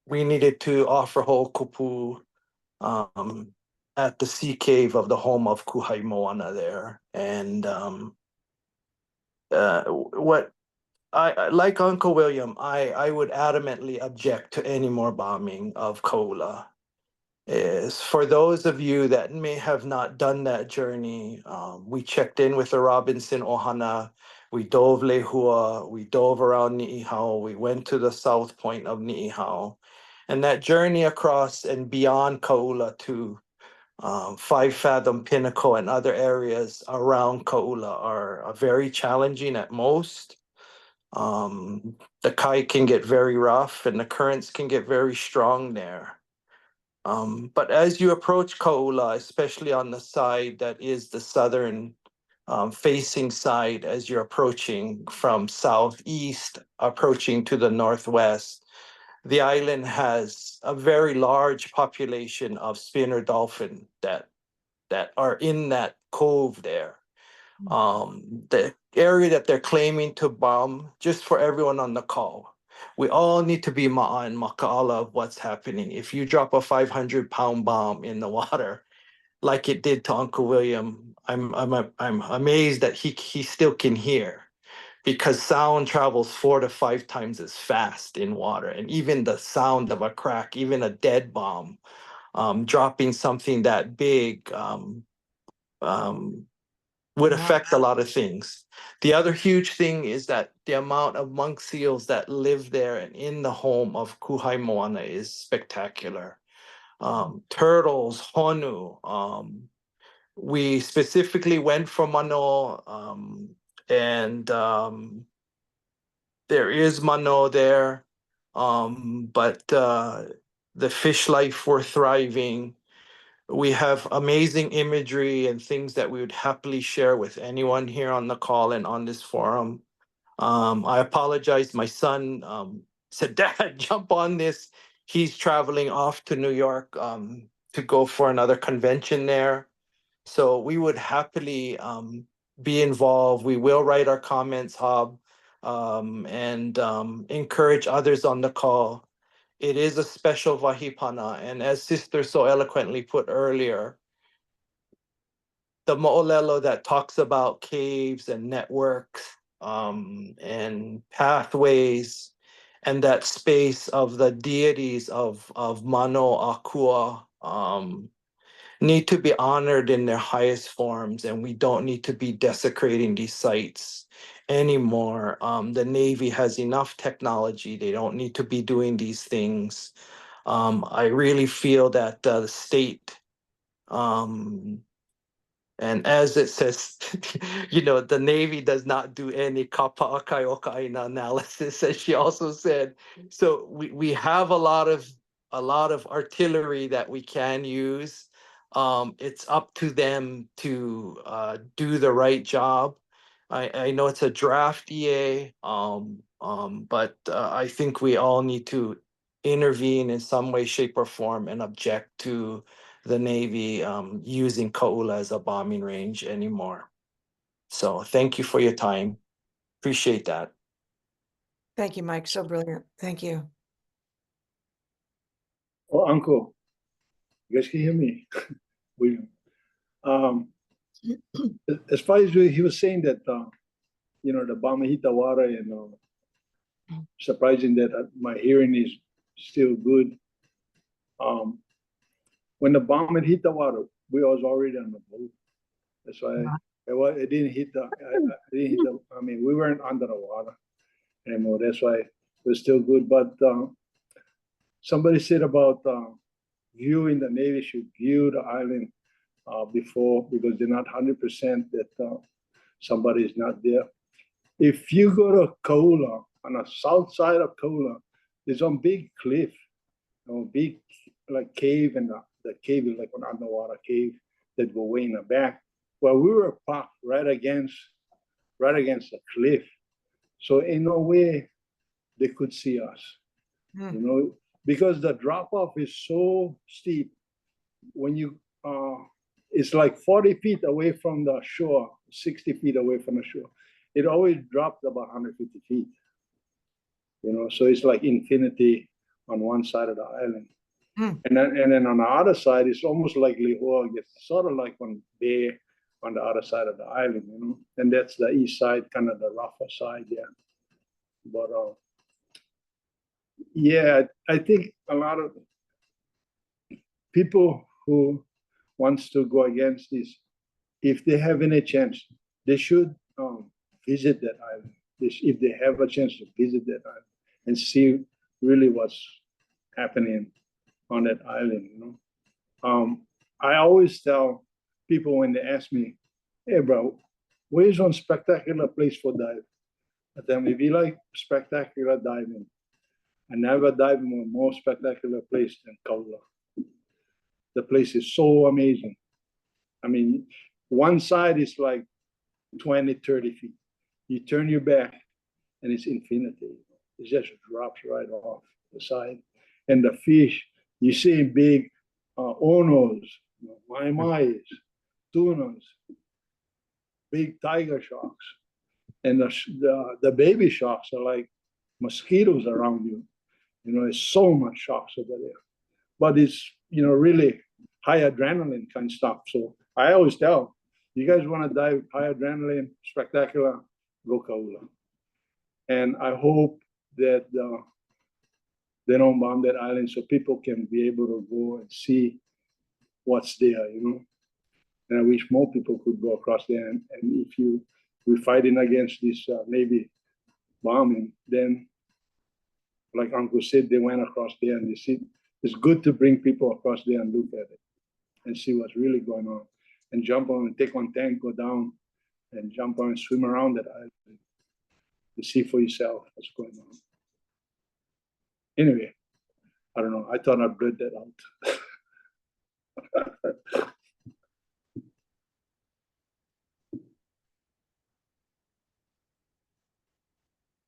we needed to offer ho'okupu at the sea cave of the home of Kuhai Moana there. And what I like Uncle William, I would adamantly object to any more bombing of Kaʻula. Is for those of you that may have not done that journey, we checked in with the Robinson Ohana, we dove Lehua, we dove around Ni'ihau, we went to the south point of Ni'ihau. And that journey across and beyond Kaʻula to 5 Fathom Pinnacle and other areas around Kaʻula are very challenging at most. The kai can get very rough and the currents can get very strong there. But as you approach Kaʻula, especially on the side that is the southern facing side, as you're approaching from southeast, approaching to the northwest, the island has a very large population of spinner dolphin that are in that cove there. The area that they're claiming to bomb, just for everyone on the call, we all need to be ma'a and maka'ala of what's happening. If you drop a 500-pound bomb in the water, like it did to Uncle William, I'm amazed that he still can hear, because sound travels 4 to 5 times as fast in water. And even the sound of a crack, even a dead bomb, dropping something that big would affect a lot of things. The other huge thing is that the amount of monk seals that live there and in the home of Kuhai Moana is spectacular. Turtles, honu. We specifically went for mano, and there is mano there, but the fish life were thriving. We have amazing imagery and things that we would happily share with anyone here on the call and on this forum. I apologize. My son said, "Dad, jump on this." He's traveling off to New York to go for another convention there. So we would happily be involved. We will write our comments, Hob, and encourage others on the call. It is a special wahipana, and as Sister so eloquently put earlier, the mo'olelo that talks about caves and networks and pathways and that space of the deities of Mano Akua need to be honored in their highest forms, and we don't need to be desecrating these sites anymore. The Navy has enough technology. They don't need to be doing these things. I really feel that the state, and as it says, the Navy does not do any kapa'akai o ʻāina analysis, as she also said. So we have a lot of artillery that we can use. It's up to them to do the right job. I know it's a draft EA, but I think we all need to intervene in some way, shape, or form and object to the Navy using Kaʻula as a bombing range anymore. So thank you for your time. Appreciate that. Thank you, Mike. So brilliant. Thank you. Oh, Uncle, you guys can hear me? William. As far as he was saying that, the bomb hit the water, and surprising that my hearing is still good. When the bomb had hit the water, we was already on the boat. That's why it didn't hit we weren't under the water anymore. That's why it was still good. But somebody said about viewing, the Navy should view the island before, because they're not 100% that somebody is not there. if you go to Kaʻula, on the south side of Kaʻula, there's a big cliff, big like cave, and the cave is like an underwater cave that go way in the back. Well, we were parked right against the cliff, so in no way they could see us, you know, because the drop off is so steep. When you it's like 40 feet away from the shore, 60 feet away from the shore. It always dropped about 150 feet, you know, so it's like infinity on one side of the island. And then on the other side, it's almost like Lihoa, it's sort of like one bay on the other side of the island, you know, and that's the east side, kind of the rougher side, yeah. But yeah, I think a lot of people who wants to go against this, if they have any chance, they should visit that island. If they have a chance to visit that island and see really what's happening on that island, you know. I always tell people when they ask me, hey bro, where's one spectacular place for dive? I tell them, if you like spectacular diving, I never dive in a more spectacular place than Kaʻula. The place is so amazing. I mean, one side is like 20, 30 feet. You turn your back and it's infinity. It just drops right off the side. And the fish, you see big onos, mai-mais, tunas, big tiger sharks. And the baby sharks are like mosquitoes around you. You know, there's so much sharks over there. But it's, you know, really high adrenaline kind of stuff. So I always tell, you guys want to dive high adrenaline, spectacular, go Kaʻula. And I hope that they don't bomb that island so people can be able to go and see what's there, you know. And I wish more people could go across there. And if we're fighting against this Navy bombing, then like Uncle said, they went across there and they see, it's good to bring people across there and look at it and see what's really going on. And jump on and take one tank, go down and jump on and swim around that island to see for yourself what's going on. Anyway, I don't know. I thought I'd blurt that out.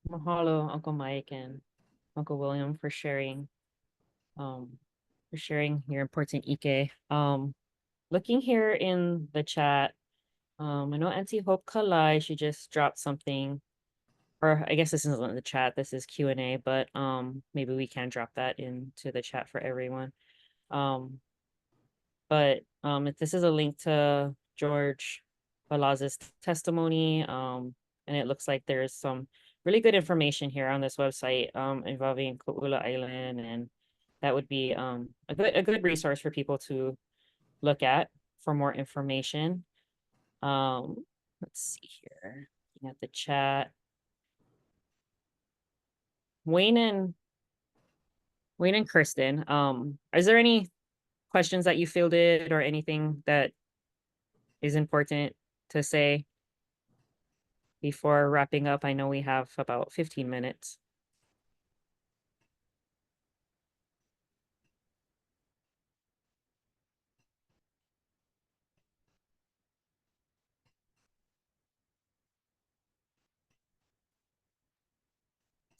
Mahalo, Uncle Mike and Uncle William for sharing your important ike. Looking here in the chat, I know Auntie Hope Kalai, she just dropped something, or I guess this isn't in the chat, this is Q&A, but maybe we can drop that into the chat for everyone. But this is a link to George Balaz's testimony, and it looks like there's some really good information here on this website involving Kaʻula Island, and that would be a good resource for people to look at for more information. Let's see here, looking at the chat. Wayne and Kirsten, is there any questions that you fielded or anything that is important to say before wrapping up? I know we have about 15 minutes.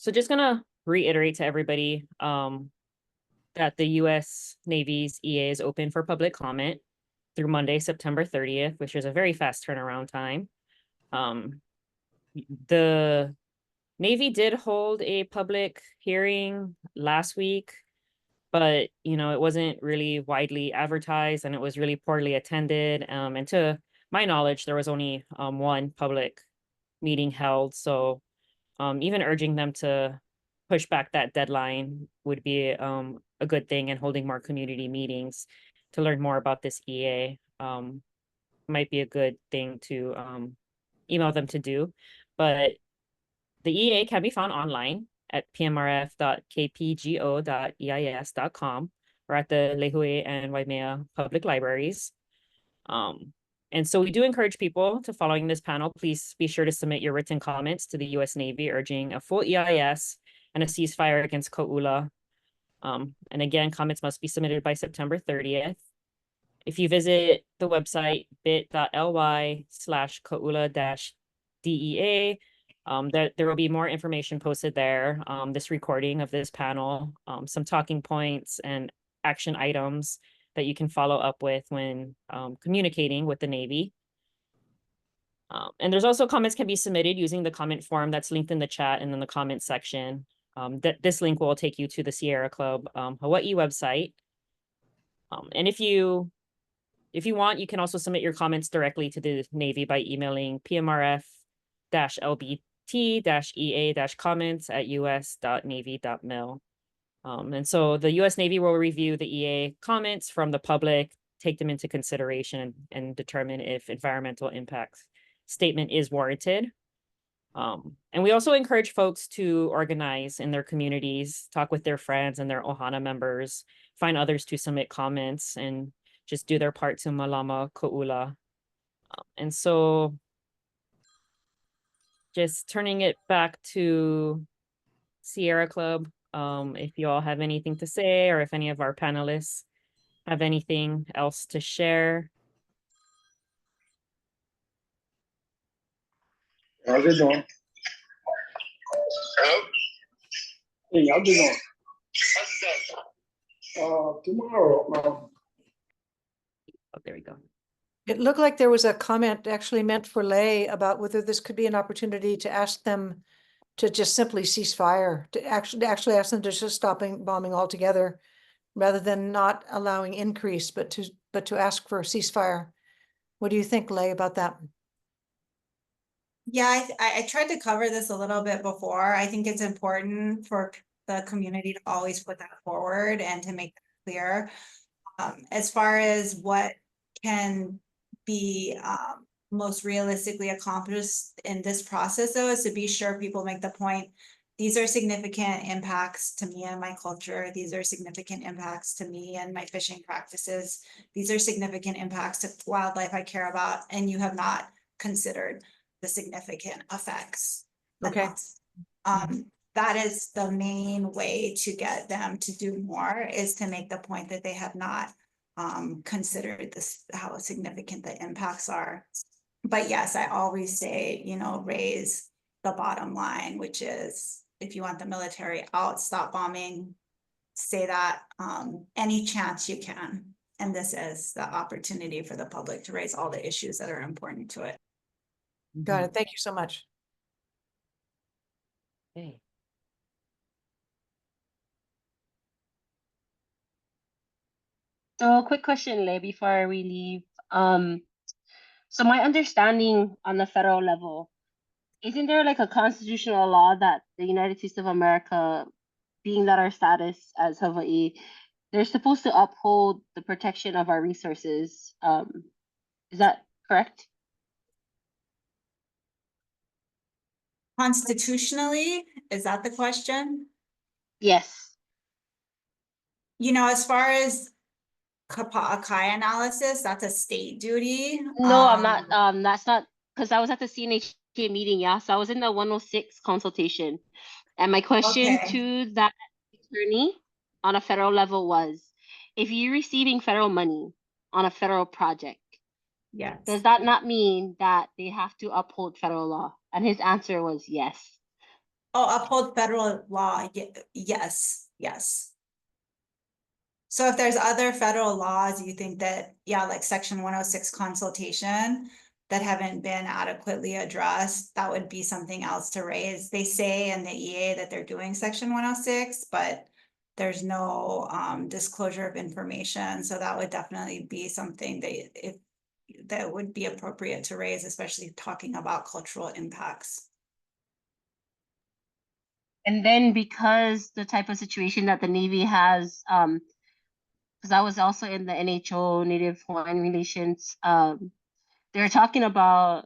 So just gonna reiterate to everybody that the U.S. Navy's EA is open for public comment through Monday, September 30th, which is a very fast turnaround time. The Navy did hold a public hearing last week, but it wasn't really widely advertised and it was really poorly attended. And to my knowledge, there was only one public meeting held. So even urging them to push back that deadline would be a good thing, and holding more community meetings to learn more about this EA might be a good thing to email them to do. But the EA can be found online at pmrf.kpgo.eis.com or at the Lehue and Waimea public libraries. And so we do encourage people to following this panel, please be sure to submit your written comments to the U.S. Navy urging a full EIS and a ceasefire against Kaʻula. And again, comments must be submitted by September 30th. If you visit the website bit.ly/Kaʻula-DEA, there will be more information posted there. This recording of this panel, some talking points and action items that you can follow up with when communicating with the Navy. And there's also comments can be submitted using the comment form that's linked in the chat and in the comment section. This link will take you to the Sierra Club Hawaii website. And if you want, you can also submit your comments directly to the Navy by emailing pmrf-lbt-ea-comments@us.navy.mil. And so the U.S. Navy will review the EA comments from the public, take them into consideration, and determine if environmental impact statement is warranted. And we also encourage folks to organize in their communities, talk with their friends and their Ohana members, find others to submit comments, and just do their part to malama Kaʻula. And so just turning it back to Sierra Club, if you all have anything to say, or if any of our panelists have anything else to share. How's it going? Hello? Hey, how's it going? How's Tomorrow. Oh, there we go. It looked like there was a comment actually meant for Lei about whether this could be an opportunity to ask them to just simply cease fire, to actually ask them to just stop bombing altogether, rather than not allowing increase, but to ask for a ceasefire. What do you think, Lei, about that? Yeah, I tried to cover this a little bit before. I think it's important for the community to always put that forward and to make that clear. As far as what can be most realistically accomplished in this process, though, is to be sure people make the point, these are significant impacts to me and my culture. These are significant impacts to me and my fishing practices. These are significant impacts to wildlife I care about, and you have not considered the significant effects. Okay. That is the main way to get them to do more, is to make the point that they have not considered this, how significant the impacts are. But yes, I always say, raise the bottom line, which is, if you want the military out, stop bombing, say that any chance you can. And this is the opportunity for the public to raise all the issues that are important to it. Got it. Thank you so much. Okay. So quick question, Lei, before we leave. So my understanding on the federal level, isn't there like a constitutional law that the United States of America, being that our status as Hawaii, they're supposed to uphold the protection of our resources? Is that correct? Constitutionally, is that the question? Yes. As far as Kapaʻakai analysis, that's a state duty. No, I'm not. That's not, because I was at the CNHK meeting. Yeah, so I was in the 106 consultation, and my question Okay. to that attorney on a federal level was, if you're receiving federal money on a federal project, Yes. does that not mean that they have to uphold federal law? And his answer was yes. Oh, uphold federal law. Yes. So if there's other federal laws, you think that, like Section 106 consultation, that haven't been adequately addressed, that would be something else to raise. They say in the EA that they're doing Section 106, but there's no disclosure of information. So that would definitely be something that would be appropriate to raise, especially talking about cultural impacts. And then because the type of situation that the Navy has, because I was also in the NHO, Native Hawaiian Relations, they're talking about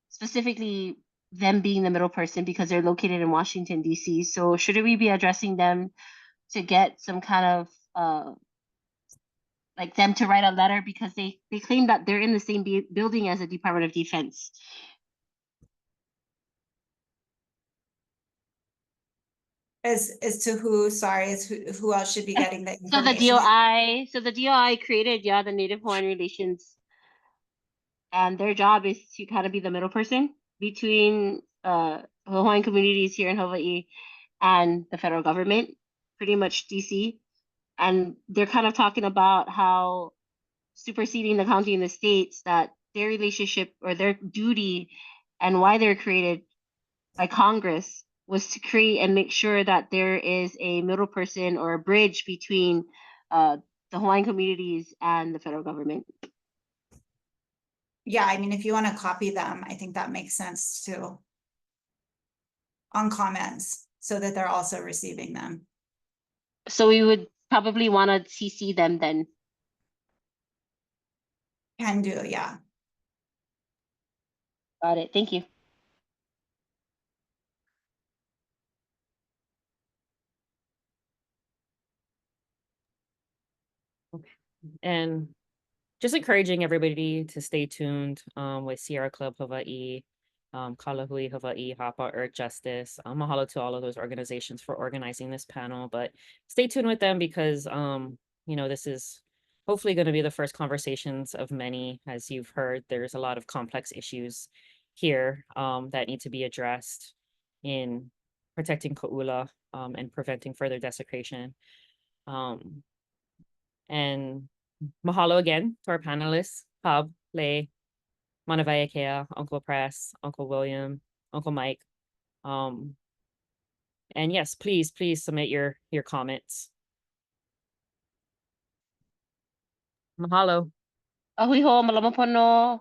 specifically them being the middle person because they're located in Washington, D.C. So should we be addressing them to get some kind of like them to write a letter because they claim that they're in the same building as the Department of Defense. As to who, sorry, is who else should be getting the So the information? DOI created, yeah, the Native Hawaiian Relations, and their job is to kind of be the middle person between Hawaiian communities here in Hawaii and the federal government, pretty much DC. And they're kind of talking about how superseding the county and the states, that their relationship or their duty and why they're created by Congress was to create and make sure that there is a middle person or a bridge between the Hawaiian communities and the federal government. Yeah, I mean, if you want to copy them, I think that makes sense too. On comments, so that they're also receiving them. So we would probably want to CC them then. Can do, yeah. Got it. Thank you. And just encouraging everybody to stay tuned with Sierra Club Hawaii, Kalahui Hawaii, Hapa, Earth Justice. Mahalo to all of those organizations for organizing this panel, but stay tuned with them because, you know, this is hopefully going to be the first conversations of many. As you've heard, there's a lot of complex issues here that need to be addressed in protecting Kaʻula and preventing further desecration. And mahalo again to our panelists, Pab, Lei, Mana Wākea, Uncle Press, Uncle William, Uncle Mike. And yes, please submit your comments. Mahalo. Ahui ho, malama pono.